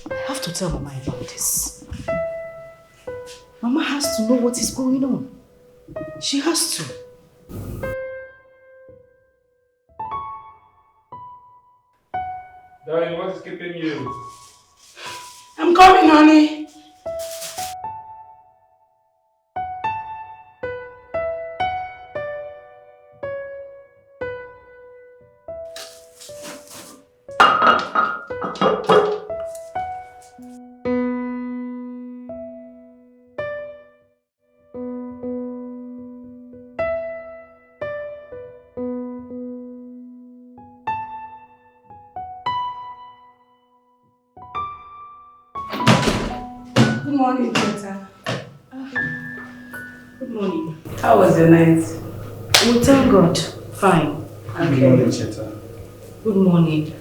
I have to tell Mama about this. Mama has to know what is going on. She has to. Darling, what is keeping you? I'm coming, honey. Good morning, Peter. Good morning. How was your night? We thank God. Fine. Okay. Good morning, Cheta. Good morning.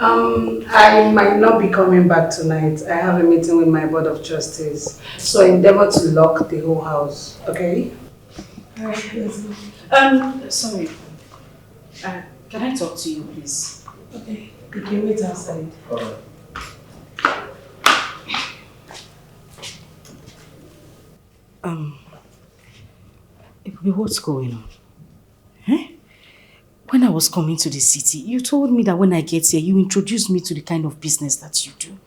I might not be coming back tonight. I have a meeting with my board of trustees. So I endeavor to lock the whole house, okay? Alright, let's go. Sorry. Can I talk to you, please? Okay. You can wait outside. Alright. What's going on? When I was coming to the city, you told me that when I get here, you introduced me to the kind of business that you do.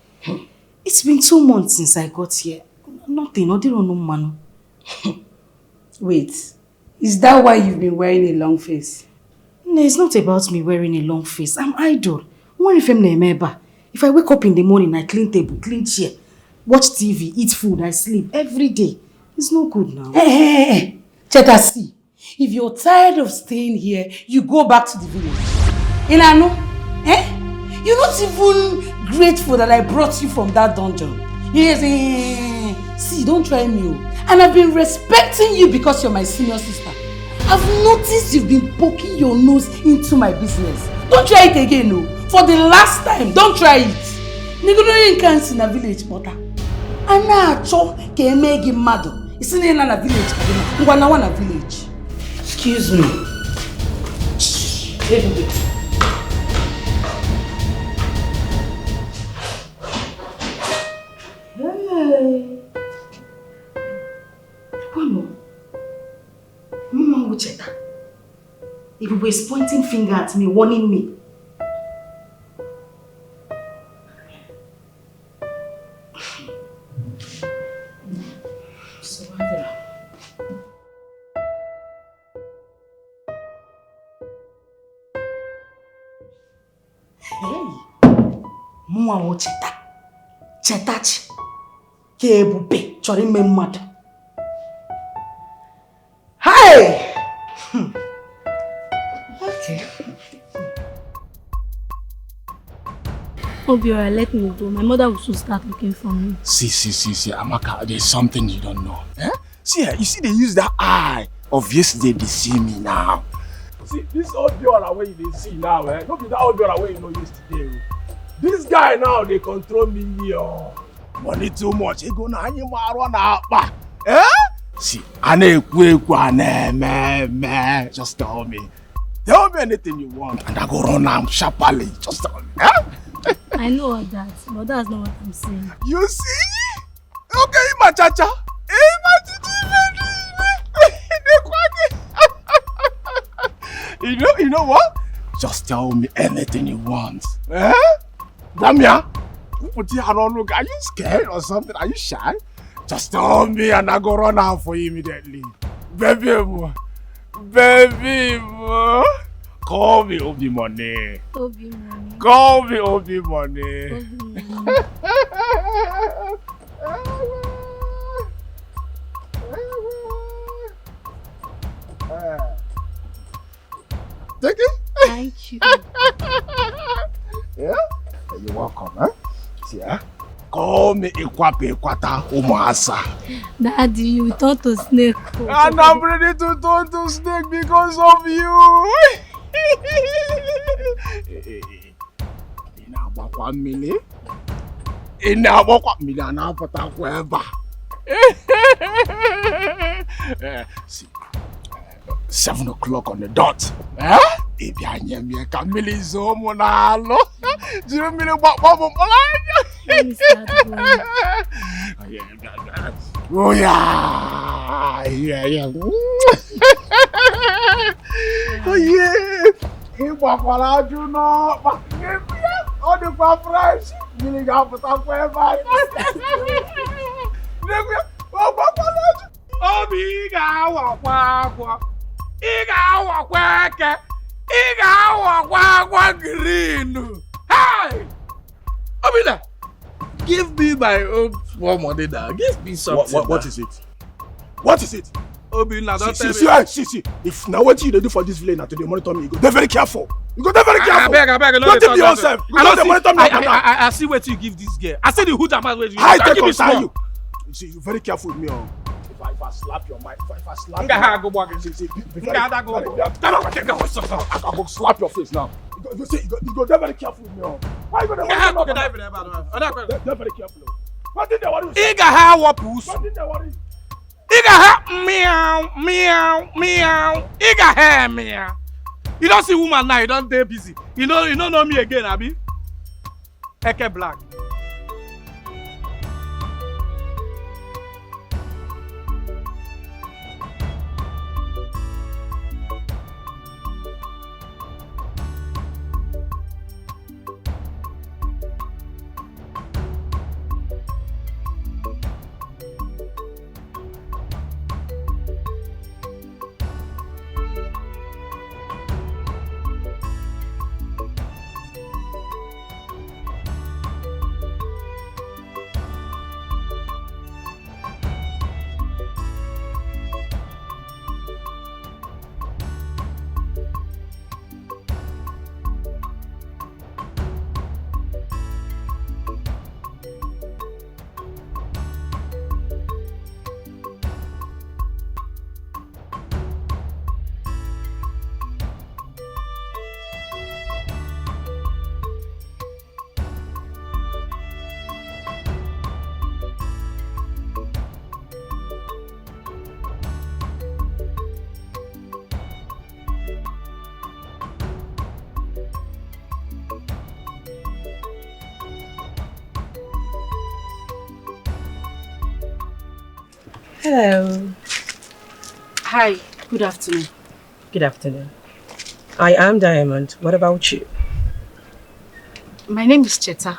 It's been 2 months since I got here. Nothing, no man. Wait, is that why you've been wearing a long face? No, it's not about me wearing a long face. I'm idle. If I wake up in the morning, I clean table, clean chair, watch TV, eat food, I sleep every day. It's no good now. Hey. Cheta, see, if you're tired of staying here, you go back to the village. Ilano, you're not even grateful that I brought you from that dungeon. Yes, see, don't try me. And I've been respecting you because you're my senior sister. I've noticed you've been poking your nose into my business. Don't try it again, no. For the last time, don't try it. Nigga, you can't see in a village, butter. Ana cho ke megi mado. It's in a village. Ngwana village. Excuse me. Hey. Bueno. Mama Wucheta. If is pointing finger at me, warning me. Mwa cheta. Chetachi. Kebube. Chori me mad. Hey! Okay. Obiora, let me go. My mother will soon start looking for me. See, Amaka, there's something you don't know. Eh? See, you see they use that eye of yesterday to see me now. See, this old girl where you see now, eh? Don't be that old girl where you know yesterday. This guy now, they control me. Money too much. He go na hang him around up. Eh? See, just tell me. Tell me anything you want and I go run am sharply. Just tell me. Eh? I know all that, but that's not what I'm saying. You see? Okay, my chacha. You know what? Just tell me anything you want. Eh? Damia, are you scared or something? Are you shy? Just tell me and I go run out for you immediately. Baby, call me Obi Money. Obi Money. Call me Obi Money. Obi Money. Take it? Thank you. Yeah? You're welcome, huh? See, huh? Call me Ikwata Umasa. Daddy, you turn to snake. And I'm ready to turn to snake because of you. In about 1 million. In about 1 million, I'll put up wherever. See, 7 o'clock on the dot. Eh? If you are near me, I can really zoom on all. Do you mean about Bobo? Oh yeah. Yeah. Oh yeah. If I fall out, you know, but all the paparazzi, you got to talk for everybody. Green. Hey! Obila, give me my own small money now. Give me something. What is it? What is it? Obila, don't tell me. See. If now what you do for this village now today, monitor me. You go dey very careful. You go dey very careful. I beg. Don't take yourself. You go dey monitor me. I see what you give this girl. I see the hood amount where you. I take concern you. See, you very careful with me. If I slap your mind, if I slap you, I go slap your face now. You see, you go very careful with me. Why you go there? Very careful. What did they worry? What did they worry? Meow. Meow. You don't see woman now, you don't stay busy. You don't know me again, Abi. Eke Black. Hello. Hi, good afternoon. Good afternoon. I am Diamond. What about you? My name is Cheta.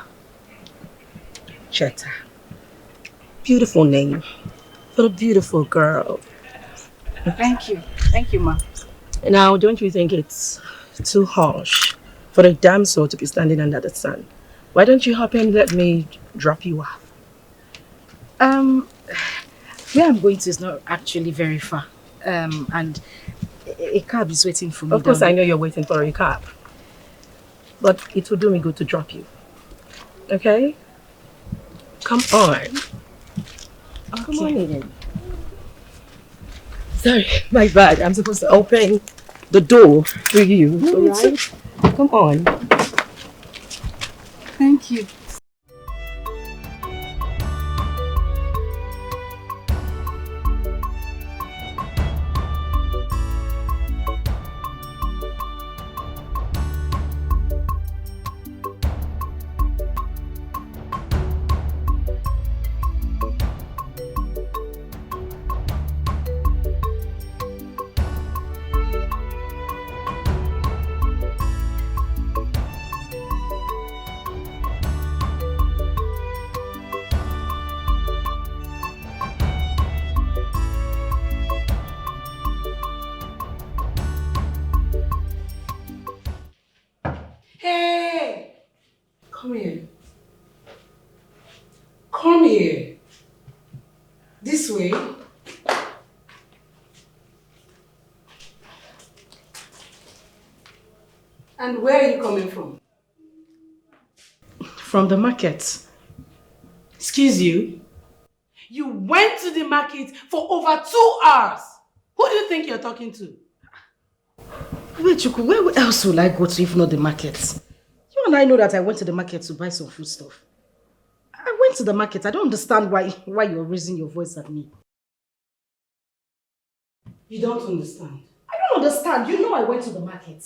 Cheta. Beautiful name for a beautiful girl. Thank you. Thank you, ma. Now, don't you think it's too harsh for a damsel to be standing under the sun? Why don't you hop in and let me drop you off? Where I'm going to is not actually very far. And a cab is waiting for me. Of course, I know you're waiting for a cab. But it will do me good to drop you. Okay? Come on. Okay. Come on in. Sorry, my bad. I'm supposed to open the door for you. Alright? Come on. Thank you. Hey! Come here. Come here. This way. And where are you coming from? From the market. Excuse you? You went to the market for over 2 hours. Who do you think you're talking to? Wait, Chuku, where else will I go to if not the market? You and I know that I went to the market to buy some food stuff. I went to the market. I don't understand why you're raising your voice at me. You don't understand. I don't understand. You know I went to the market.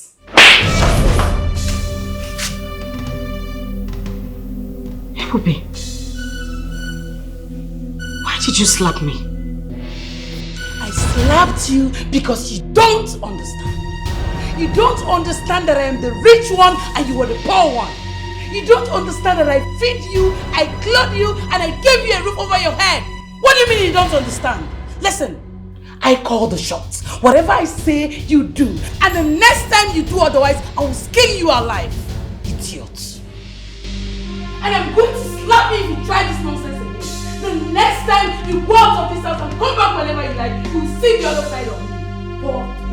Hey, Puppy. Why did you slap me? I slapped you because you don't understand. You don't understand that I am the rich one and you are the poor one. You don't understand that I feed you, I clothe you, and I gave you a roof over your head. What do you mean you don't understand? Listen, I call the shots. Whatever I say, you do. And the next time you do otherwise, I will skin you alive. Idiot. And I'm going to slap you if you try this nonsense again. The next time you go out of this house and come back whenever you like, you will see the other side of me. Poor thing.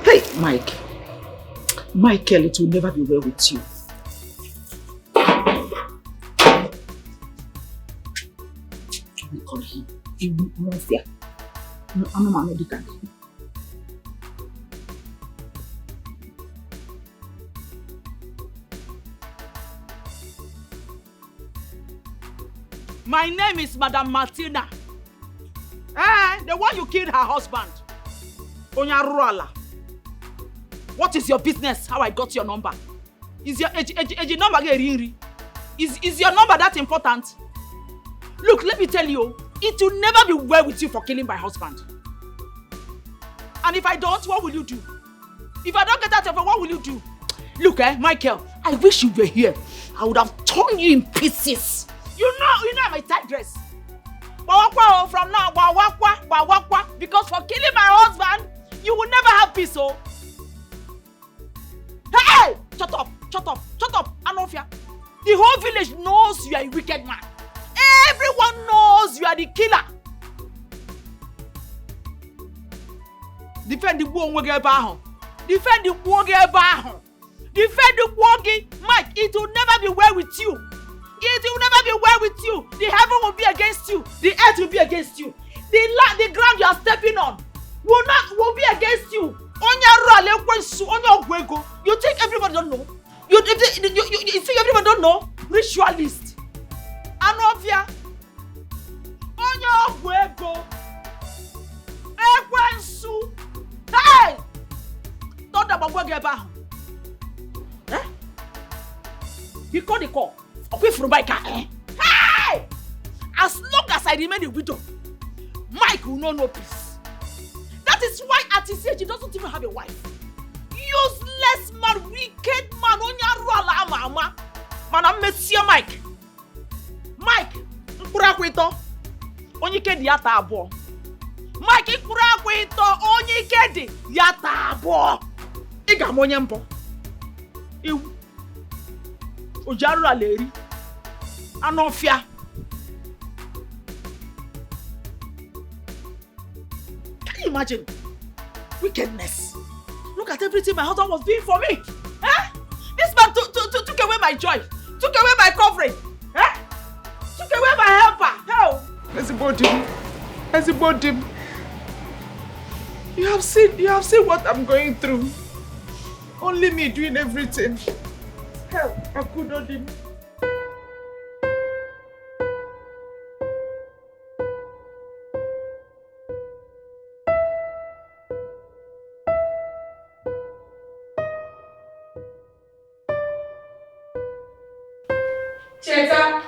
Hey, Mike. Michael, it will never be well with you. I will call him. He will not fear. I'm not a Dikeh. My name is Madam Martina. The one you killed her husband. Onyaruala. What is your business? How I got your number? Is your number getting? Is your number that important? Look, let me tell you, it will never be well with you for killing my husband. And if I don't, what will you do? If I don't get out of it, what will you do? Look, Michael, I wish you were here. I would have torn you in pieces. You know my tight dress. From now, because for killing my husband, you will never have peace, oh. Hey! Shut up! Shut up, Anofia. The whole village knows you are a wicked man. Everyone knows you are the killer. Defend the Wonge Baho. Defend the Wonge Baho. Defend the Wonge. Mike, it will never be well with you. It will never be well with you. The heaven will be against you. The earth will be against you. The ground you are stepping on will be against you. You think everybody don't know? You think everybody don't know? Ritualist. Anofia. Onya Gwego. Ekwensu. Hey! Don't about Gwegeba. Eh? You call the call. Okay, from my car. Hey! As long as I remain a widow, Mike will know no peace. That is why at his age he doesn't even have a wife. Useless man, wicked man, Onyaruala mama. Man, I'm Monsieur Mike. Mike, Nkurakwito, Onyikedi yata abo. Mike, Nkurakwito, Onyikedi yata abo. Iga monyempo. Iwu. Ojaruala eri. Anofia. Can you imagine? Wickedness. Look at everything my husband was doing for me. Eh? This man took away my joy. Took away my covering. Eh? Took away my helper. How? Everybody. You have seen what I'm going through. Only me doing everything. Hell, I could not even. Cheta.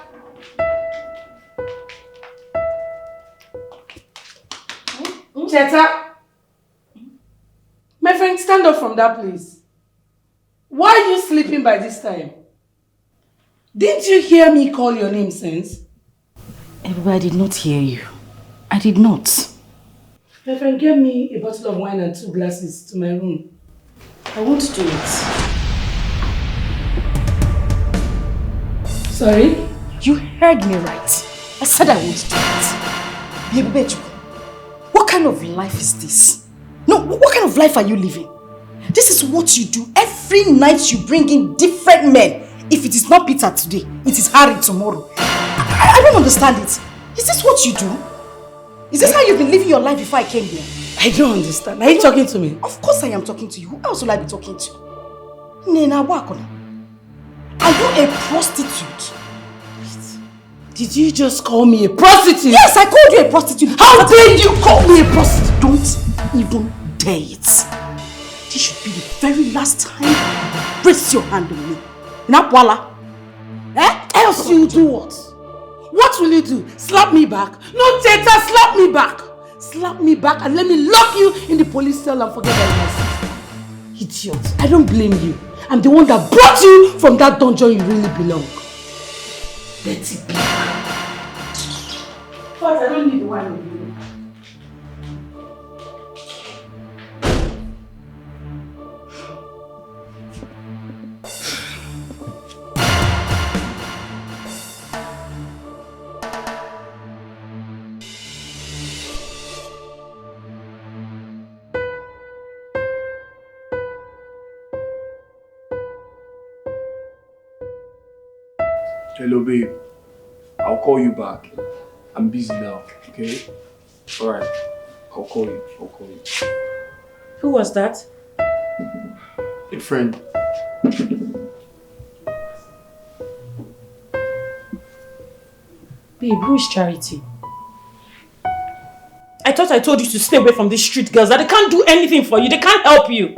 Cheta. My friend, stand up from that place. Why are you sleeping by this time? Didn't you hear me call your name since? I did not hear you. I did not. My friend, get me a bottle of wine and 2 glasses to my room. I won't do it. Sorry? You heard me right. I said I won't do it. Baby, what kind of life is this? No, what kind of life are you living? This is what you do. Every night you bring in different men. If it is not Peter today, it is Harry tomorrow. I don't understand it. Is this what you do? Is this how you've been living your life before I came here? I don't understand. Are you talking to me? Of course I am talking to you. Who else will I be talking to? Nena Wakona. Are you a prostitute? Did you just call me a prostitute? Yes, I called you a prostitute. How dare you call me a prostitute? Don't even dare it. This should be the very last time you raise your hand on me. Napwala. Eh? Else you do what? What will you do? Slap me back? No, Teta, slap me back. Slap me back and let me lock you in the police cell and forget about myself. Idiot. I don't blame you. I'm the one that brought you from that dungeon you really belong. Dirty pig. But I don't need the wine with you. Hello, babe. I'll call you back. I'm busy now, okay? Alright. I'll call you. Who was that? A friend. Babe, who is Charity? I thought I told you to stay away from these street girls, that they can't do anything for you, they can't help you.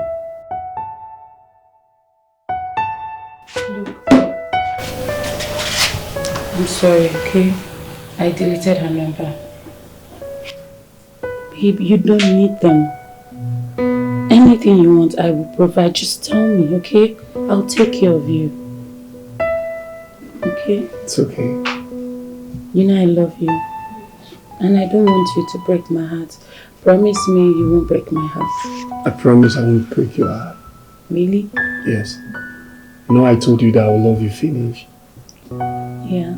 Look. I'm sorry, okay? I deleted her number. Babe, you don't need them. Anything you want, I will provide. Just tell me, okay? I'll take care of you. Okay? It's okay. You know I love you. And I don't want you to break my heart. Promise me you won't break my heart. I promise I won't break your heart. Really? Yes. You know I told you that I will love you finish. Yeah.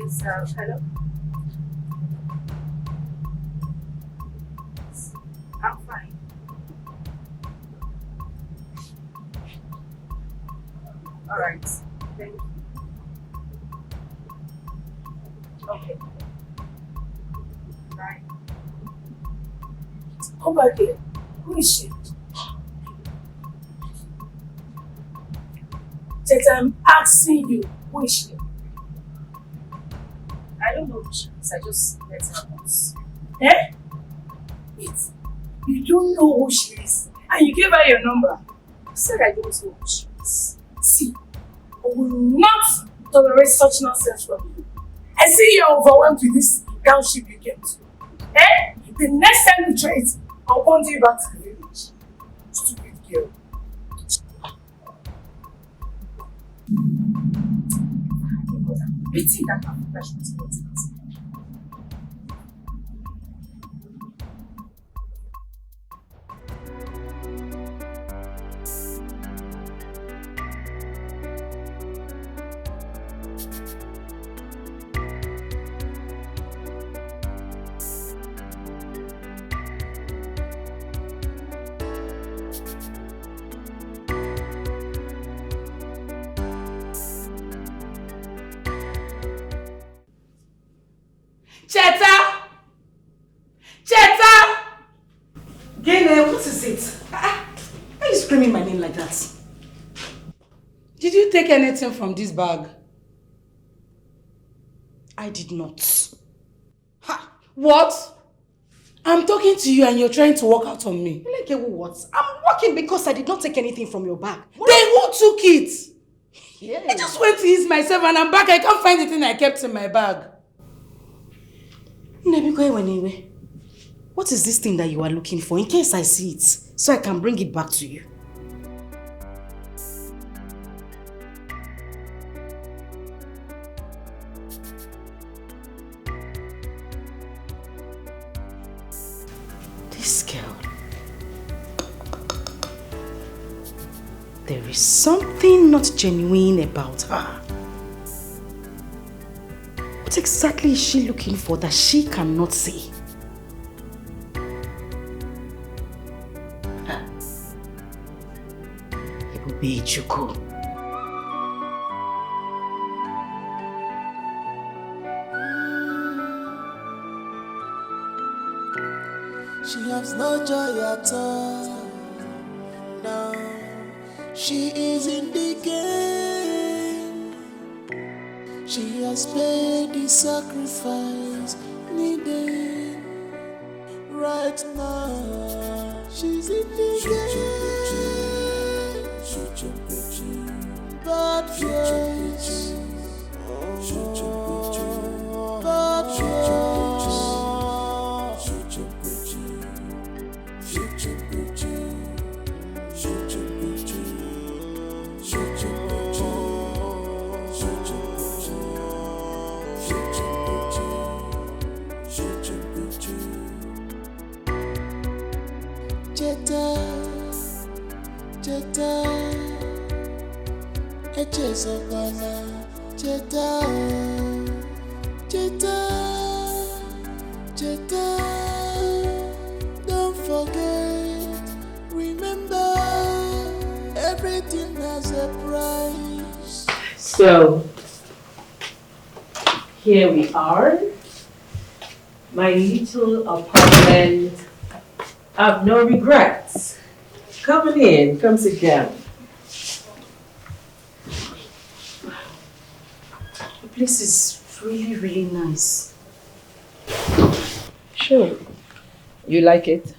Yes, hello. I'm fine. All right. Thank you. Okay. Bye. Come back here. Who is she? Tete, I'm asking you, who is she? I don't know who she is. I just let her pass. Eh? Wait. You don't know who she is. And you gave her your number. I said I don't know who she is. See, I will not tolerate such nonsense from you. I see you're overwhelmed with this township you came to. Eh? The next time you try it, I'll bundle you back to the village. Stupid girl. Beating that confession to get it. Cheta! Cheta! Gene, what is it? Why are you screaming my name like that? Did you take anything from this bag? I did not. Ha! What? I'm talking to you and you're trying to walk out on me. Like what? I'm working because I did not take anything from your bag. Then who took it? Yeah. I just went to ease myself and I'm back. I can't find the thing I kept in my bag. What is this thing that you are looking for in case I see it so I can bring it back to you? This girl. There is something not genuine about her. What exactly is she looking for that she cannot see? It will be Chuku. She has no joy at all. Now she is in the game. She has paid the sacrifice needed. Right now, she's in the game. Bad choice. Bad choice. Jeta, echezokwana. Jeta, don't forget. Remember, everything has a price. So, here we are. My little apartment. I have no regrets. Come on in, come sit down. The place is It's really, really nice. Sure. You like it?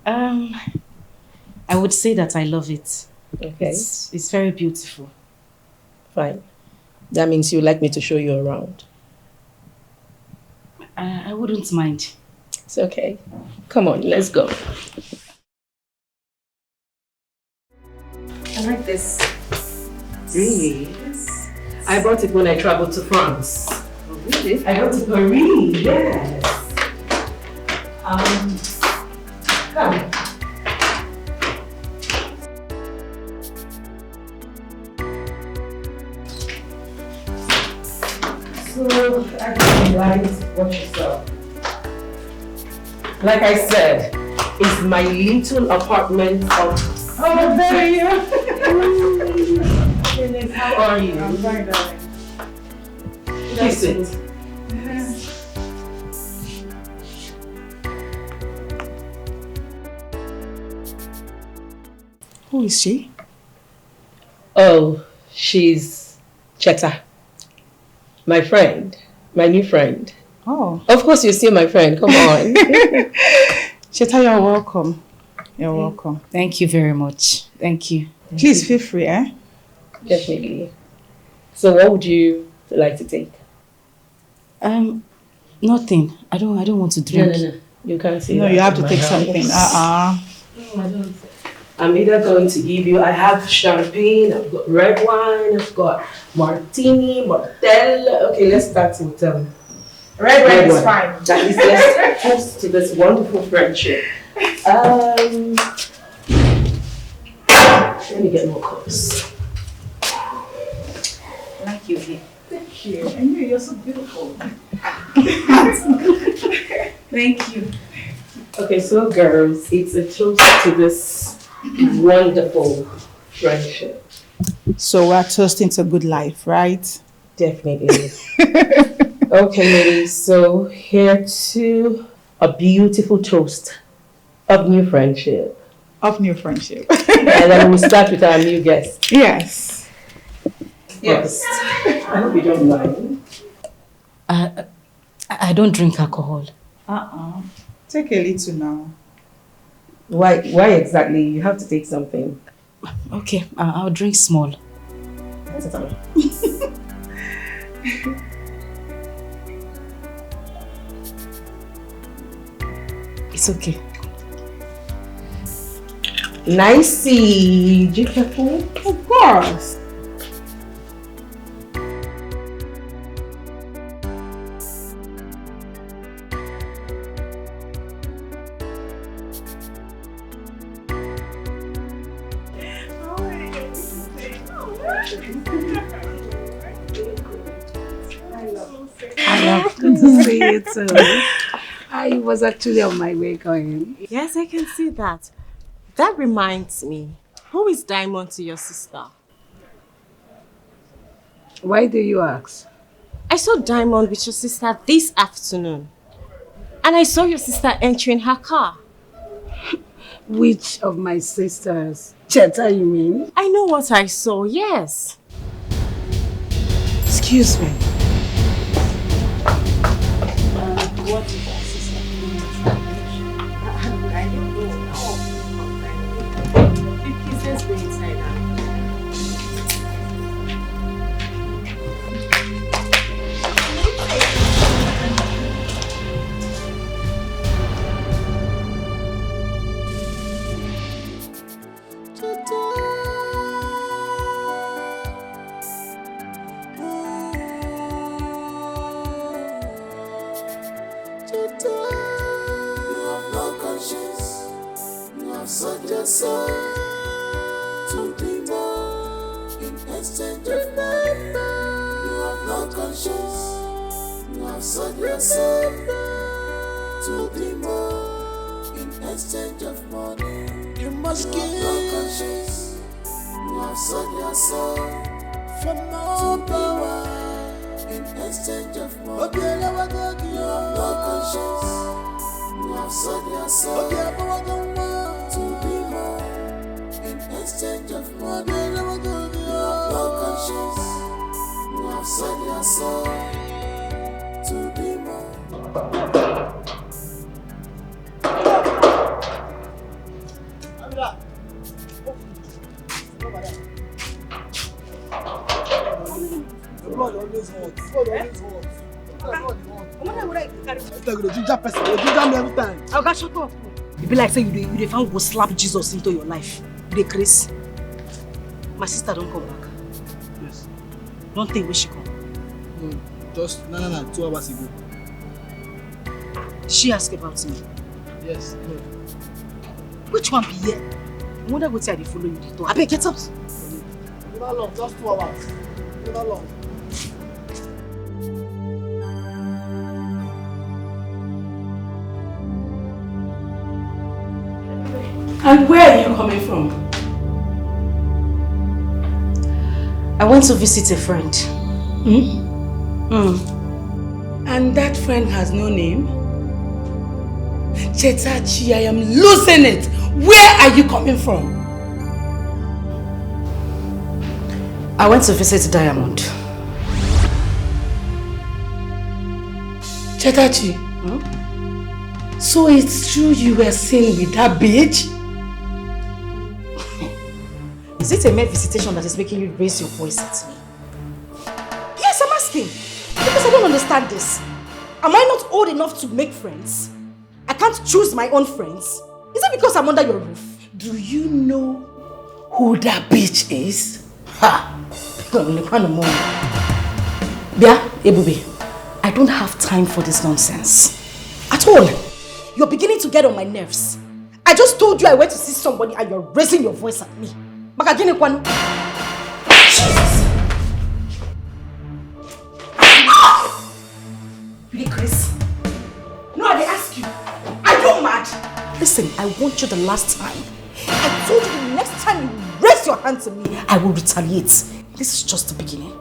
I would say that I love it. Okay. It's very beautiful. Fine. That means you like me to show you around. I wouldn't mind. It's okay. Come on, let's go. I like this. Really? Yes. I bought it when I traveled to France. Oh, really? I went to Paris, yes. Come. So, I can like watch yourself. Like I said, it's my little apartment of... Oh, there you are. How are you? I'm fine, darling. Please sit. Who is she? Oh, she's Cheta. My friend. My new friend. Oh. Of course you see my friend. Come on. Cheta, you're welcome. You're welcome. Thank you very much. Thank you. Please feel free, eh? Definitely. So what would you like to take? Nothing. I don't want to drink. No. You can't say No, that you have in to my take house. something. No, I don't. I'm either going to give you, I have champagne, I've got red wine, I've got martini, martell. Okay, let's start with Red wine is fine. At least let's toast to this wonderful friendship. Let me get more cups. Like you here. Thank you. I knew you're so beautiful. Thank you. Okay, so girls, it's a toast to this wonderful friendship. So we're toasting to good life, right? Definitely. Okay, ladies, so here to a beautiful toast of new friendship. Of new friendship. And then we'll start with our new guest. Yes. Yes. I hope you don't mind. I don't drink alcohol. Take a little now. Why exactly? You have to take something. Okay, I'll drink small. That's all. It's okay. Nicey. Dikeh. Of course. Good to see you too. I was actually on my way going. Yes, I can see that. That reminds me, who is Diamond to your sister? Why do you ask? I saw Diamond with your sister this afternoon. And I saw your sister entering her car. Which of my sisters? Cheta, you mean? I know what I saw, yes. Excuse me. What is that, sister? I don't know. Please, let's go inside now. Sold your soul to the more in exchange of money. You have no conscience. You have sold your soul to the more in exchange of money. You must give no conscience. You have sold your soul for more power in exchange of money. You have no conscience. You have sold your soul to be more in exchange of money. You have no conscience. You have sold your soul The blood always hot. Blood always hot. The ginger person, the ginger me every time. I'll get shut up. You be like say you found go slap Jesus into your life. You dey crazy. My sister don't come back. Yes. Don't think where she come. No, just no, 2 hours ago. Did she ask about me? Yes, no. Which one be here? I wonder what I dey follow you dey talk. I beg get up. Not long, just 2 hours. Not long. And where are you coming from? I went to visit a friend. And that friend has no name? Chetachi, I am losing it. Where are you coming from? I went to visit Diamond. Chetachi, so it's true you were seen with that bitch? Is it a mere visitation that is making you raise your voice at me? Yes, I'm asking. Because I don't understand this. Am I not old enough to make friends? I can't choose my own friends. Is it because I'm under your roof? Do you know who that bitch is? Ha! Bia, Ebube, I don't have time for this nonsense. At all. You're beginning to get on my nerves. I just told you I went to see somebody and you're raising your voice at me. Jesus! You Chris? No, I ask you. Are you mad? Listen, I want you the last time. I told you the next time you raise your hand to me, I will retaliate. This is just the beginning.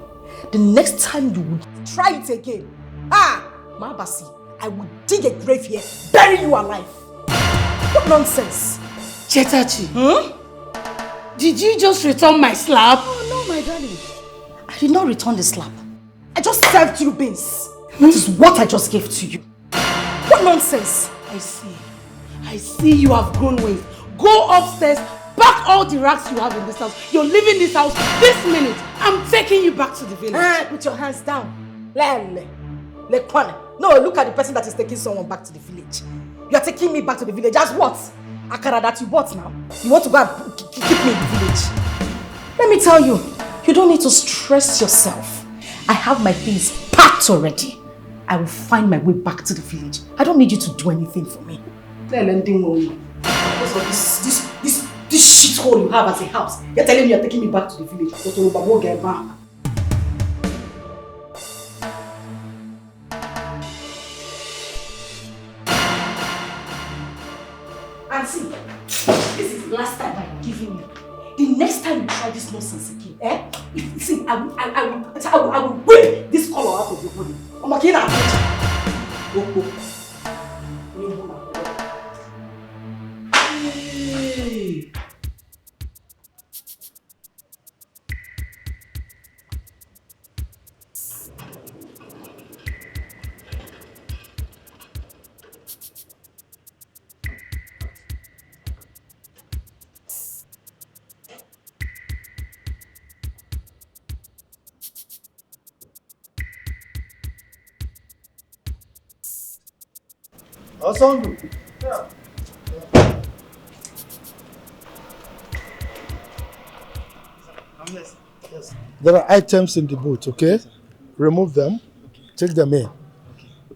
The next time you would try it again, Mabasi, I will dig a grave here, bury you alive. What nonsense? Chetachi, did you just return my slap? Oh no, my darling. I did not return the slap. I just served you beans. That is what I just gave to you. What nonsense? I see you have grown wings. Go upstairs, pack all the racks you have in this house. You're leaving this house this minute. I'm taking you back to the village. Put your hands down. No, look at the person that is taking someone back to the village. You are taking me back to the village as what? Akara that you bought now? You want to go and keep me in the village? Let me tell you, you don't need to stress yourself. I have my things packed already. I will find my way back to the village. I don't need you to do anything for me. Because of this shithole you have as a house, you're telling me you're taking me back to the village. And see, this is the last time I'm giving you. The next time you try this nonsense again, see, I will whip this color out of your body. I'm not kidding. Hey. Awesome. Yeah. Yes. There are items in the boot, okay? Remove them. Take them in.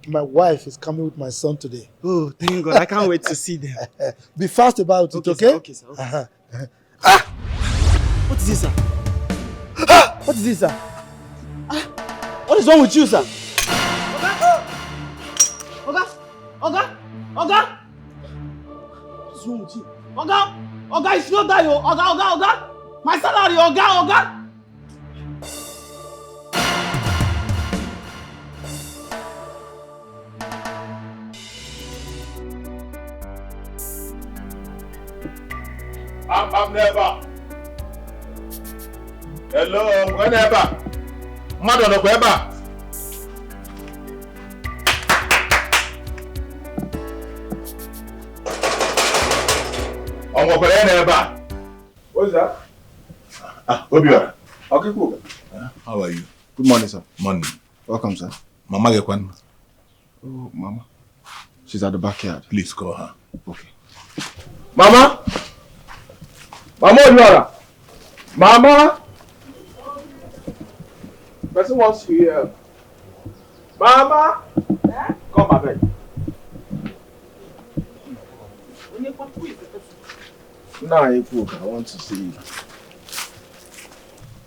My wife is coming with my son today. Oh, thank God. I can't wait to see them. Be fast about it, okay? Sir, okay, sir. Okay. What is this, sir? What is this, sir? What is wrong with you, sir? Oga! What's wrong with you? Oga, it's not that, yo. Oga! My salary, Oga! I'm never. Hello, whenever. Madam, whenever. What's that? Obiora. Okay, cool. How are you? Good morning, sir. Morning. Welcome, sir. Mama Gekwan. Oh, Mama. She's at the backyard. Please call her. Okay. Mama! Mama Obiora! Mama! Person wants you here. Mama! Come, I beg. Nah, I want to see you.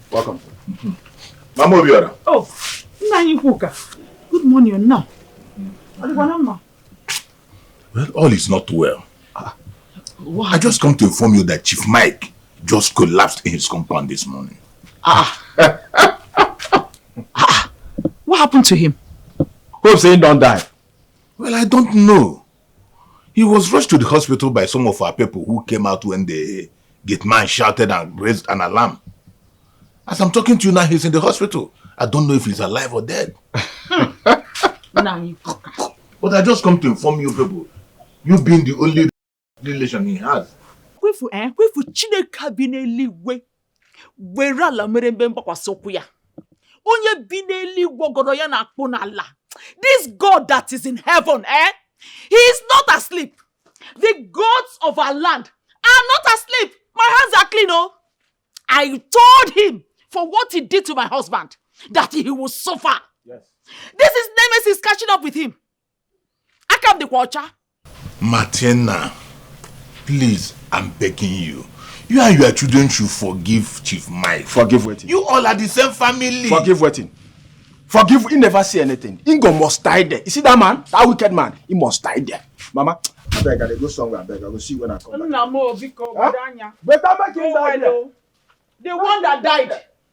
Welcome. Mama Obiora. Oh, good morning now. Well, all is not well. I just come to inform you that Chief Mike just collapsed in his compound this morning. What happened to him? Hope saying don't die. Well, I don't know. He was rushed to the hospital by some of our people who came out when the gate man shouted and raised an alarm. As I'm talking to you now, he's in the hospital. I don't know if he's alive or dead. But I just come to inform you people, you being the only relation he has. Kwefu Chineke bi n'eluigwe were ala mere mbe mgbakwasị ya. Onye bi n'eluigwe ogodo ya na-akpụ n'ala. This God that is in heaven, he is not asleep. The gods of our land are not asleep. My hands are clean, oh. I told him for what he did to my husband that he will suffer. Yes. This is Nemesis catching up with him. I come the watcher. Martina, please, I'm begging you. You and your children should forgive Chief Mike. Forgive waiting. You all are the same family. Forgive waiting. Forgive, he never say anything. Ingo must die there. You see that man? That wicked man? He must die there. Mama, I beg, I go somewhere, I beg. I will see when I come back. Better make him die there. The one that died.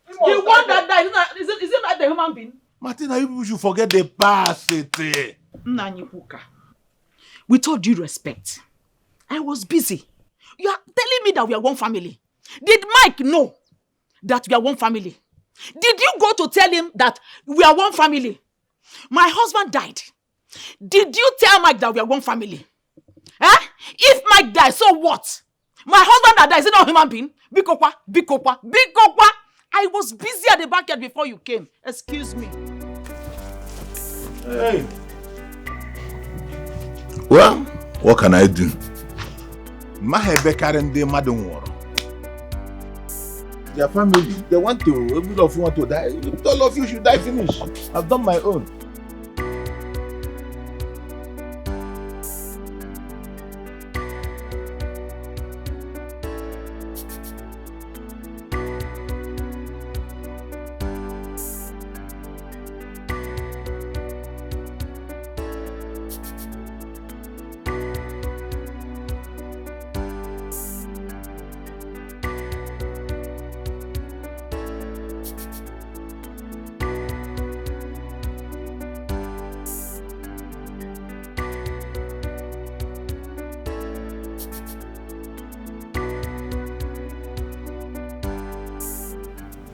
The one that died. Is it not the human being? Martina, you people should forget the past. With all due respect, I was busy. You are telling me that we are one family. Did Mike know that we are one family? Did you go to tell him that we are one family? My husband died. Did you tell Mike that we are one family? If Mike dies, so what? My husband that died, is it not a human being? Bikokwa. I was busy at the backyard before you came. Excuse me. Hey. Well, what can I do? Their family, they want to, every of you want to die. All of you should die finish. I've done my own.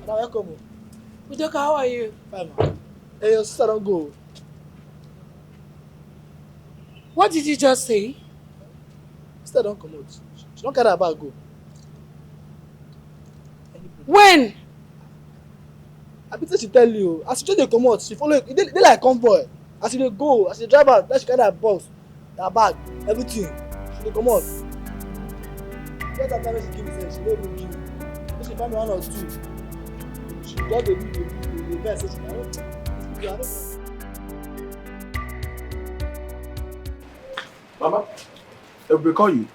Welcome. Udoka, how are you? Fine, man. Hey, your sister don't go. What did you just say? Sister don't come out. She don't carry her bag go. When? I bet she tell you. As she just dey come out, she follow. They like convoy. As she dey go, as she drive out, then she carry her box, her bag, everything. She dey come out. Get that time when she give me sense, she no even give me. Then she find me one or two. She just dey the best. Say she I don't know. Mama, they call you.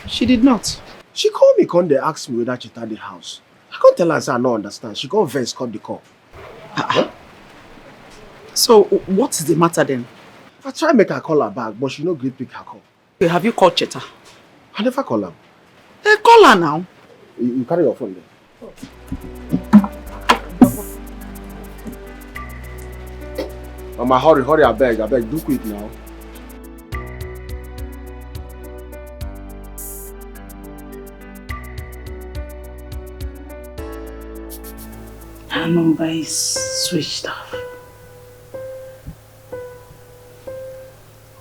She did not. She called me, come they ask me whether she at the house. I can't tell her, say I don't understand. She can't verse call the call. So, what is the matter then? I try make her call her back, but she no great pick her call. Okay, have you called Cheta? I never call her. Hey, call her now. You carry your phone there. Mama, hurry, I beg, do quick now. Her number is switched off.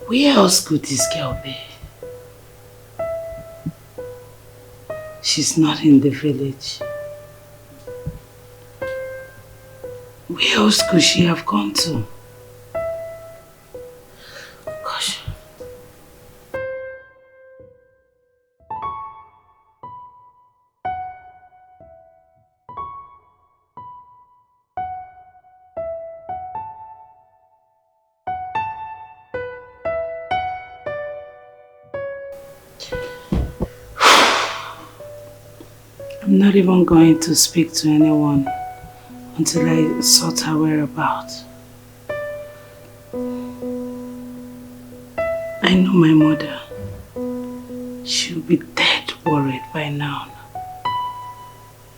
Where else could this girl be? She's not in the village. Where else could she have gone to? Gosh. I'm not even going to speak to anyone until I sort her whereabouts. I know my mother. She'll be dead worried by now.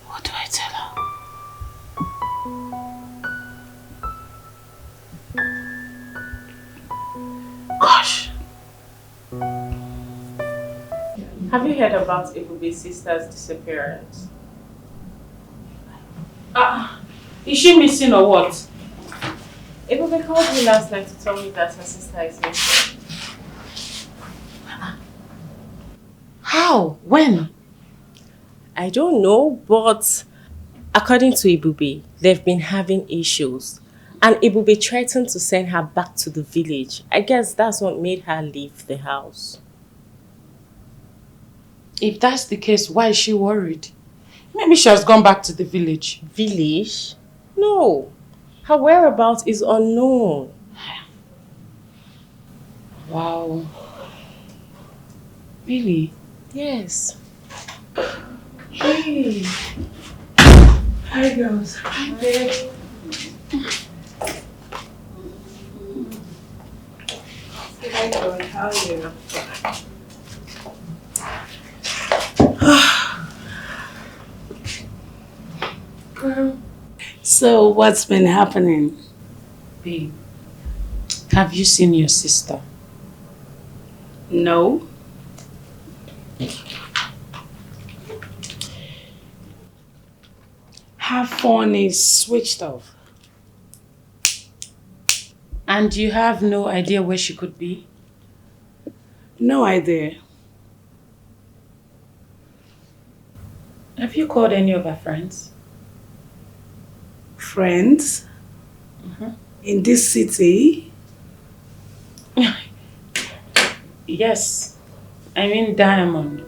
What do I tell her? Gosh. Have you heard about Ebube's sister's disappearance? Is she missing or what? Ebube called me last night to tell me that her sister is missing. How? When? I don't know, but according to Ebube, they've been having issues. And Ebube threatened to send her back to the village. I guess that's what made her leave the house. If that's the case, why is she worried? Maybe she has gone back to the village. Village? No. Her whereabouts is unknown. Wow. Really? Yes. Hey. Hi, girls. Hi, babe. Hi, girl. How are you? So, what's been happening? Babe, have you seen your sister? No. Her phone is switched off. And you have no idea where she could be? No idea. Have you called any of her friends? Friends? In this city? Yes. I mean Diamond.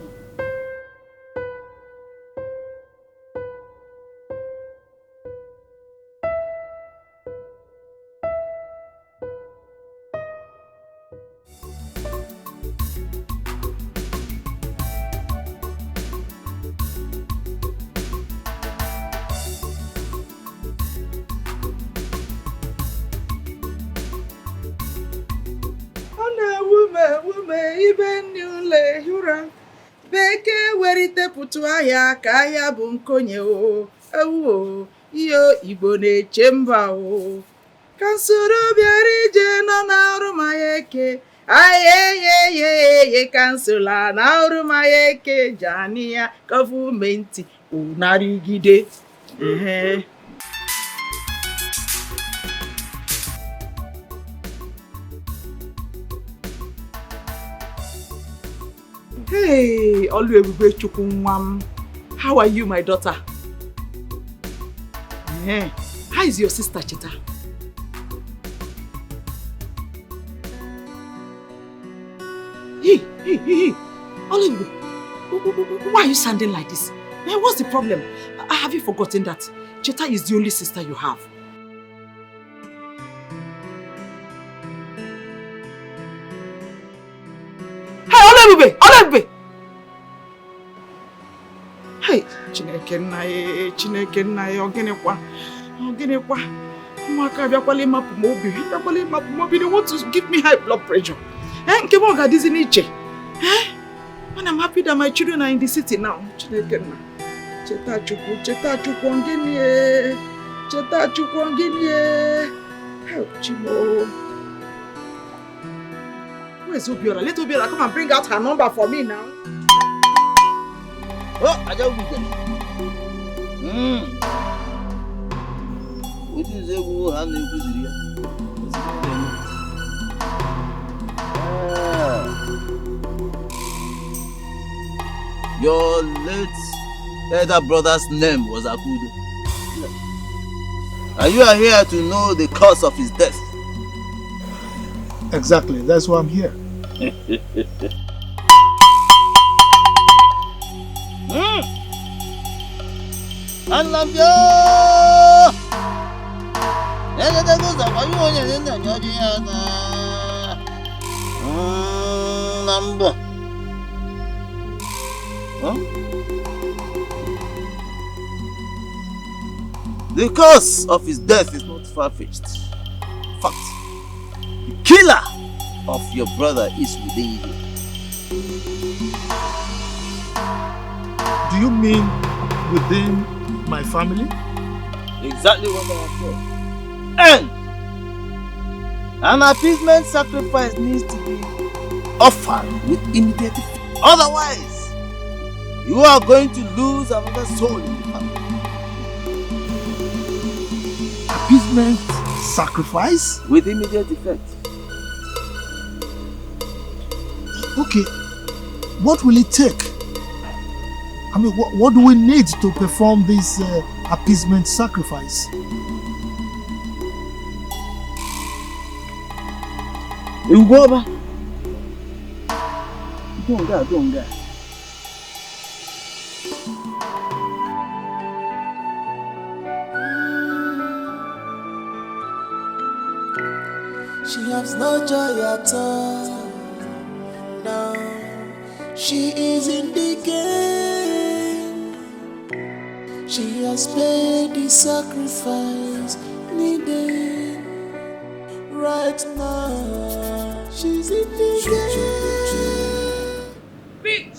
Pụtụ ahịa ka ahịa bụ nkonye o ewu iyo Igbo na-eche mba o ka nsoro bịara ije nọ n'ọrụ ma ya eke ayeyeyeye ka nsola n'ọrụ ma ya eke jani ya gọọmenti ụnarịgide Hey, Oluebube Chukwu nwa m. How are you, my daughter? How is your sister, Cheta? Hey, Oluebube, why are you sounding like this? What's the problem? Have you forgotten that Cheta is the only sister you have? Oluebube! Hey, Chineke nna ya ogenekwa ụmụaka bịakwala ịmapụ m obi they want to give me high blood pressure nke m ga-adịzi n'iche when I'm happy that my children are in the city now. Chineke nna cheta Chukwu ngini help Chimo. Where's Obiora? Let Obiora come and bring out her number for me now. Oh, I don't know. What is it? Who are you? Your late elder brother's name was Akudo. And you are here to know the cause of his death. Exactly, that's why I'm here. Anlambio! Number. The cause of his death is not far-fetched. In fact, the killer of your brother is within you. Do you mean within my family? Exactly what I have said. And an appeasement sacrifice needs to be offered with immediate effect. Otherwise, you are going to lose another soul in the family. Appeasement sacrifice? With immediate effect. Okay, what will it take? I mean, what do we need to perform this appeasement sacrifice? Ugoba. Donga. She has no joy at all. Now she is in the game. She has paid the sacrifice needed. Right now, she's in the game. Bitch!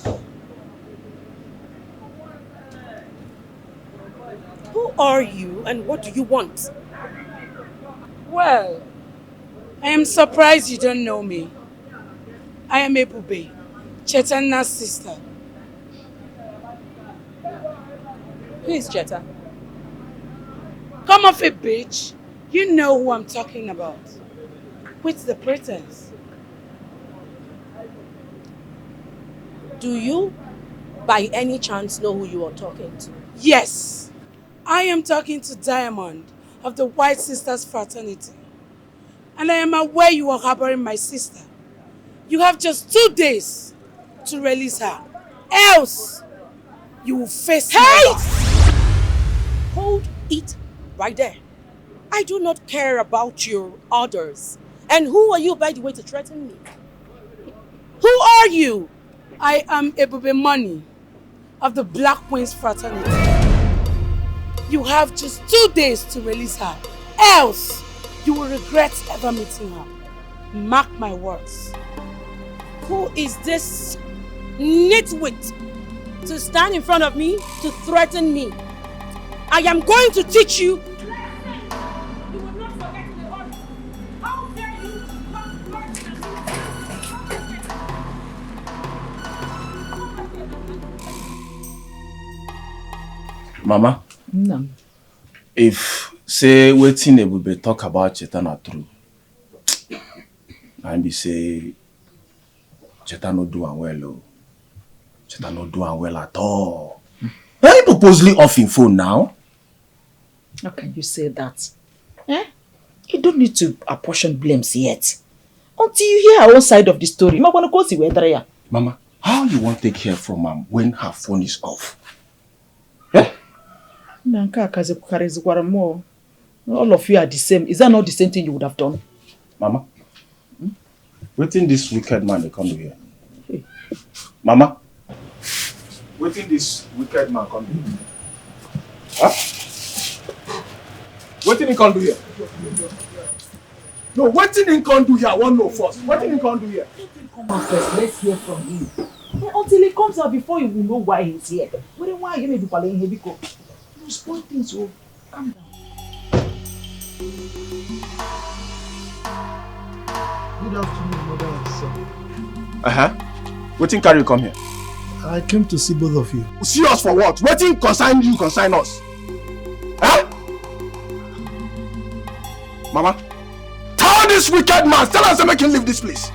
Who are you and what do you want? Well, I am surprised you don't know me. I am Ebube, Chetanna's sister. Who is Cheta? Come off it, bitch. You know who I'm talking about. Quit the pretense. Do you, by any chance, know who you are talking to? Yes, I am talking to Diamond of the White Sisters Fraternity. And I am aware you are harboring my sister. You have just 2 days to release her. Else, you will face my wrath. Hold it right there. I do not care about your orders. And who are you, by the way, to threaten me? Who are you? I am Ebube Money of the Black Queens Fraternity. You have just 2 days to release her. Else, you will regret ever meeting her. Mark my words. Who is this nitwit to stand in front of me to threaten me? I am going to teach you. You will not forget the order. How dare you come Mama, No. if say wetin Ebube talk about Cheta na true, and be say Cheta no do am well o. Cheta no do am well at all. Why you purposely off in phone now? How can you say that? You don't need to apportion blames yet. Until you hear our own side of the story. Mama, how you want to take care from am when her phone is off? All of you are the same. Is that not the same thing you would have done? Mama, wetin this wicked man they come to here? Mama, wetin this wicked man come to here? Huh? Wetin he come to here? No, wetin he come to here? I want to know first. Wetin he come to here? Come on first, let's hear from him. Until he comes out before you will know why he's here. Why you may be calling him because you spoil things, so calm down. Good afternoon, mother and son. Wetin carry you come here? I came to see both of you. See us for what? Wetin concern you, concern us? Huh? Mama, tell this wicked man, tell us to make him leave this place.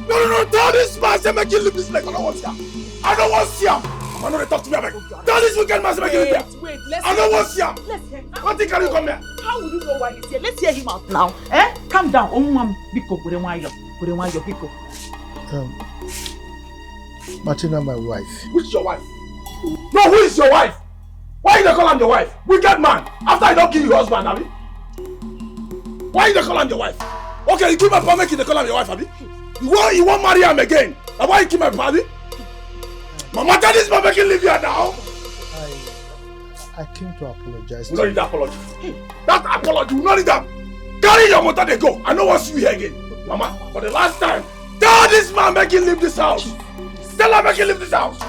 No, tell this man to make him leave this place. I don't want him. I don't want to see him. I know they talk to me about tell this wicked man to make it here. Wait, let's I don't want to see him. Let's hear him. What thing can you come here? How would you know why he's here? Let's hear him out now. Eh? Calm down. Biko, Biko. Martina, my wife. Which is your wife? No, who is your wife? Why you don't call him your wife? Wicked man. After I don't kill your husband, Abi. Why you don't call him your wife? Okay, you kill my papa, make you call him your wife, Abi. You won't marry him again. Now why you kill my papa? Mama, tell this man make you leave here now. I came to apologize. We don't need that apology. That apology, we don't need that. Carry your motor, they go. I don't want to see you here again. Mama, for the last time, tell this man make you leave this house. Tell her make you leave this house.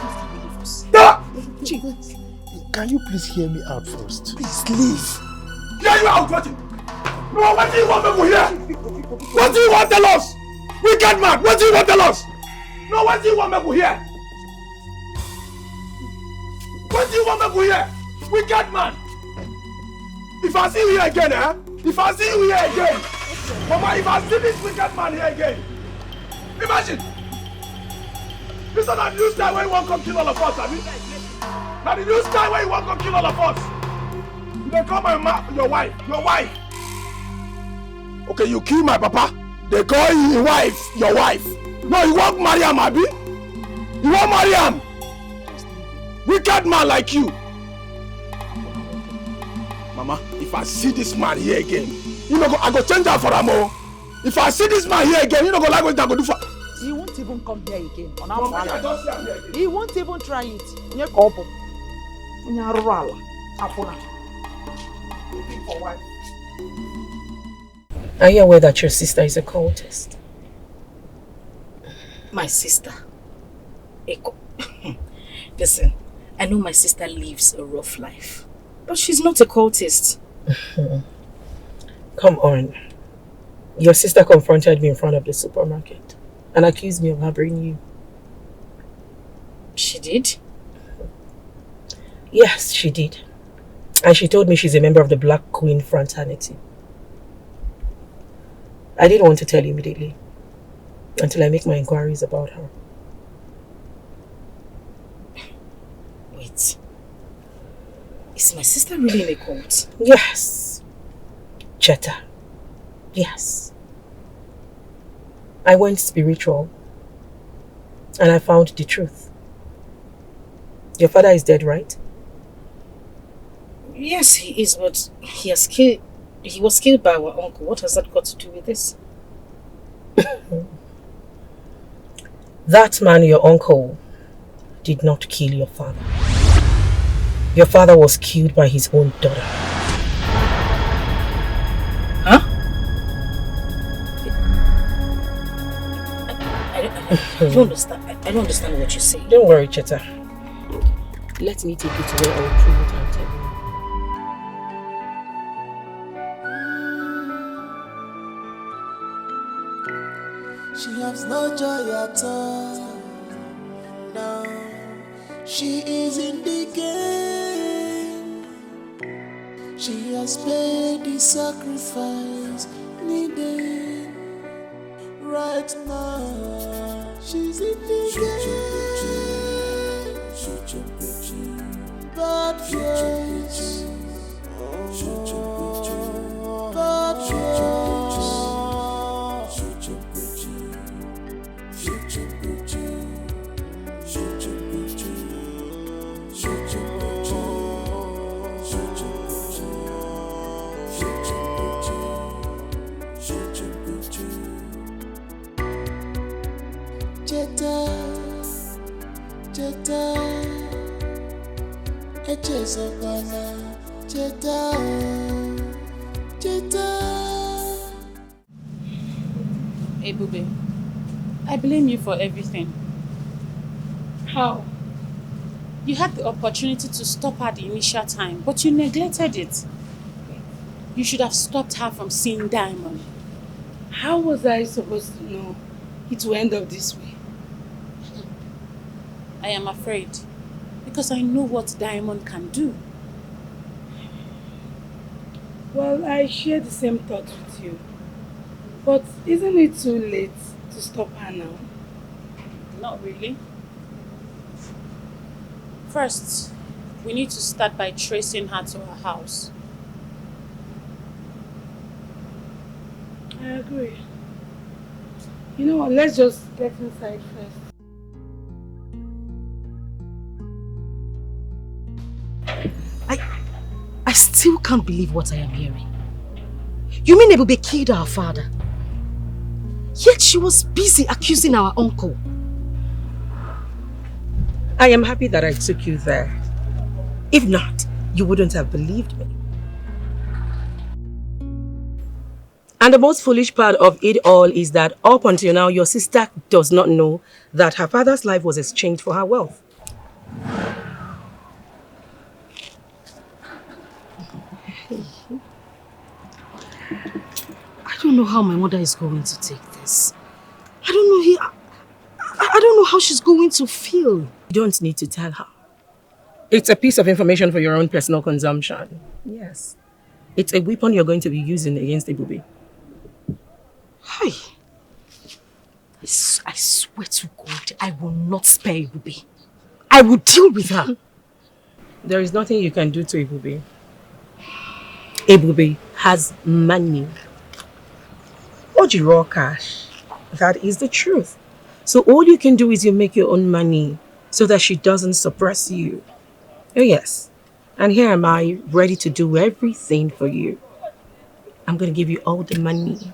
Tell her. Can you please hear me out first? Please leave. Hear you out, what? No, what do you want me to hear? What do you want to tell us? Wicked man, what do you want to tell us? No, what do you want me to hear? What do you want me to hear? Wicked man. If I see you here again, If I see you here again, Mama, if I see this wicked man here again, imagine. This is not the new style where you want to come kill all of us, have you? Now the new style where you want to come kill all of us. You don't call my your wife. Okay, you kill my papa. They call your wife your wife. No, you won't marry him, Abi. You won't marry him. Wicked man like you. Mama, if I see this man here again, you know, I go change that for him. If I see this man here again, you know, go like what I go do for. He won't even come here again. Mama, I don't see him here again. He won't even try it. Looking for wife. Are you aware that your sister is a cultist? My sister? Listen, I know my sister lives a rough life, but she's not a cultist. Come on. Your sister confronted me in front of the supermarket and accused me of harboring you. She did? Yes, she did. And she told me she's a member of the Black Queen fraternity. I didn't want to tell you immediately until I make my inquiries about her. Wait. Is my sister really in a cult? Yes. Cheta. Yes. I went spiritual and I found the truth. Your father is dead, right? Yes, he is, but he was killed by our uncle. What has that got to do with this? That man, your uncle, did not kill your father. Your father was killed by his own daughter. Huh? I don't understand. I don't understand what you say. Don't worry, Cheta. Let me take you to where I will prove what I'm telling you. She has no joy at all. No, she is in the game. She has paid the sacrifice needed. Right now, she's in the game. Bad choice. Bad choice. Cheta, echezokwana, Cheta. Hey, Bube, I blame you for everything. How? You had the opportunity to stop her the initial time, but you neglected it. You should have stopped her from seeing Diamond. How was I supposed to know it will end up this way? I am afraid, because I know what Diamond can do. Well, I share the same thought with you. But isn't it too late to stop her now? Not really. First, we need to start by tracing her to her house. I agree. You know what, let's just get inside first. I still can't believe what I am hearing. You mean Ebube killed our father? Yet she was busy accusing our uncle. I am happy that I took you there. If not, you wouldn't have believed me. And the most foolish part of it all is that up until now, your sister does not know that her father's life was exchanged for her wealth. I don't know how my mother is going to take this. I don't know how she's going to feel. You don't need to tell her. It's a piece of information for your own personal consumption. Yes. It's a weapon you're going to be using against Ebube. Hi. I swear to God, I will not spare Ebube. I will deal with her. There is nothing you can do to Ebube. Ebube has money. Oji raw cash. That is the truth. So all you can do is you make your own money so that she doesn't suppress you. Oh yes. And here am I, ready to do everything for you. I'm going to give you all the money.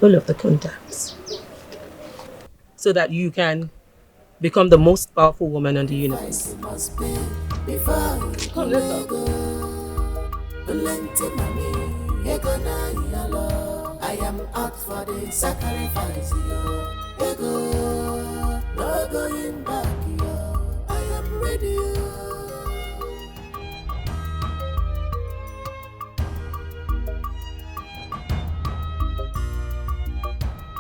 All of the contacts. So that you can become the most powerful woman on the universe. Come, let's go. I am out for the sacrifice, ego, no going back, I am ready.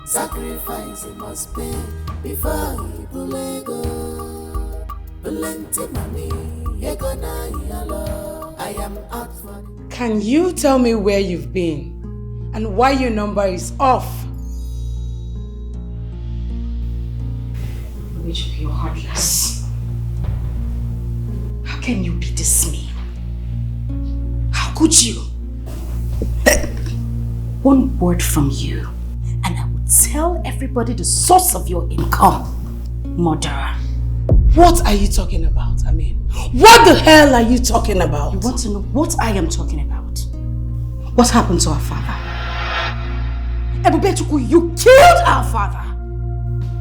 Sacrifice must be before you bulego. Plenty money, ego na yalo. I am out for. Can you tell me where you've been and why your number is off? Which you're heartless. How can you be this mean? How could you? One word from you and I would tell everybody the source of your income, murderer. What are you talking about? I mean, what the hell are you talking about? You want to know what I am talking about? What happened to our father? Ebube Chukwu, you killed our father!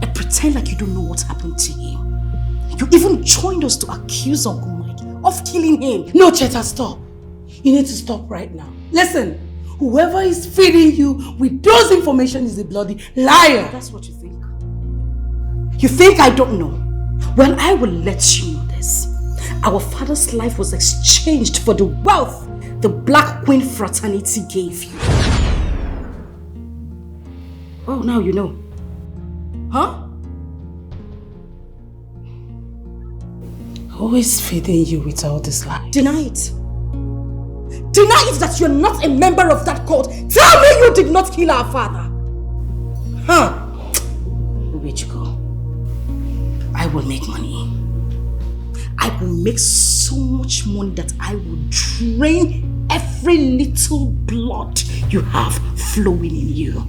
And pretend like you don't know what happened to him. You even joined us to accuse Uncle Mike of killing him. No, Cheta, stop. You need to stop right now. Listen, whoever is feeding you with those information is a bloody liar. That's what you think. You think I don't know? Well, I will let you know this. Our father's life was exchanged for the wealth the Black Queen fraternity gave you. Oh, now you know. Huh? Who is feeding you with all this lies? Deny it. Deny it that you're not a member of that cult. Tell me you did not kill our father. Huh? Where'd you go? I will make money. I will make so much money that I will drain every little blood you have flowing in you.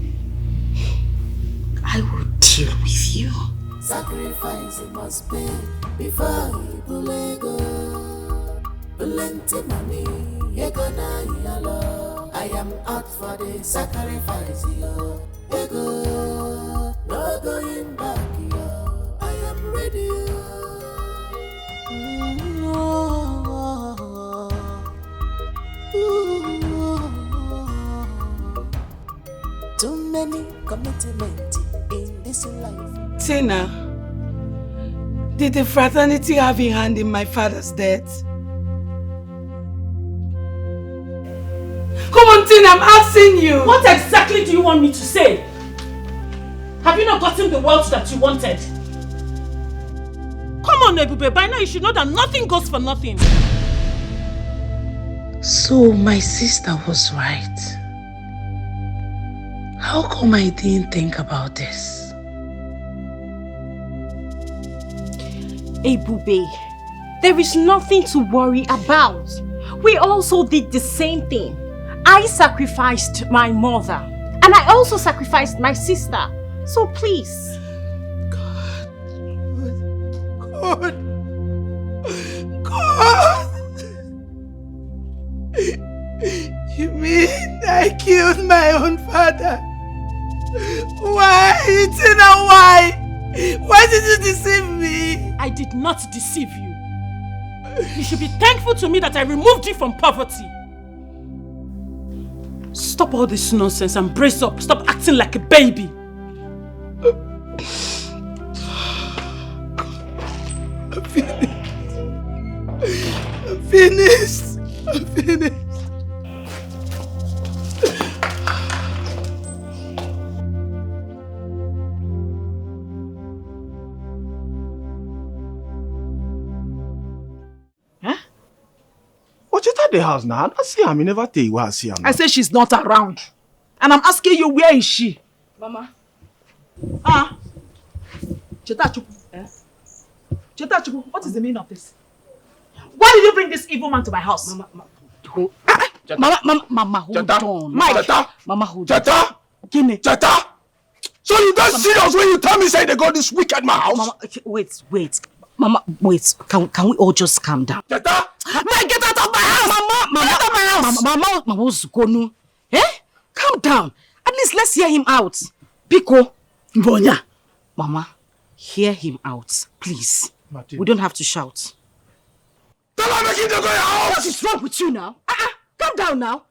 I will deal with you. Sacrifice must be before you bulego. Plenty money, ego na yalo. I am out for the sacrifice, ego, no going back, I am ready. Too many commitments in this life. Tina, did the fraternity have a hand in my father's death? Come on, Tina, I'm asking you. What exactly do you want me to say? Have you not gotten the wealth that you wanted? Come on, Ebube, by now you should know that nothing goes for nothing. So my sister was right. How come I didn't think about this? Ebube, there is nothing to worry about. We also did the same thing. I sacrificed my mother and I also sacrificed my sister. So please. God. You mean I killed my own father? Why, Tina, why? Why did you deceive me? I did not deceive you. You should be thankful to me that I removed you from poverty. Stop all this nonsense and brace up. Stop acting like a baby. I'm finished. I'm finished. But you at the house now. I see her. I never tell you where I see her. I say she's not around. And I'm asking you, where is she? Mama. Chetachuku. Chetachuku, what is the meaning of this? Why did you bring this evil man to my house? Mama, hold on. Mike. Mama, hold on. Cheta! Gimme. Cheta! So you don't serious when you tell me say they got this wicked at my house? Mama, wait. Mama, wait. Can we all just calm down? Cheta! Mike, get out of my house! Mama, get out of my house! Mama, what's going on? Calm down. At least let's hear him out. Biko. Mbonya. Mama, hear him out, please. Martin. We don't have to shout. What is wrong with you now? Calm down now.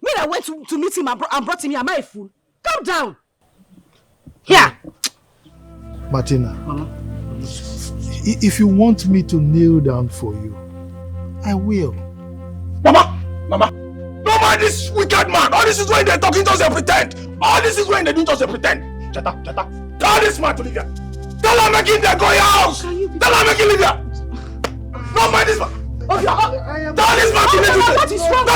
Me, I went to meet him and brought him here. Am I a fool? Calm down. Here. Martina. Mama. If you want me to kneel down for you, I will. Mama! No mind this wicked man! All this is when they're talking just they pretend! All this is when they do just they pretend! Cheta! Tell this man to leave here! Tell her making their go your house! Tell her making leave here! No mind this man! Tell this man to leave here! What is wrong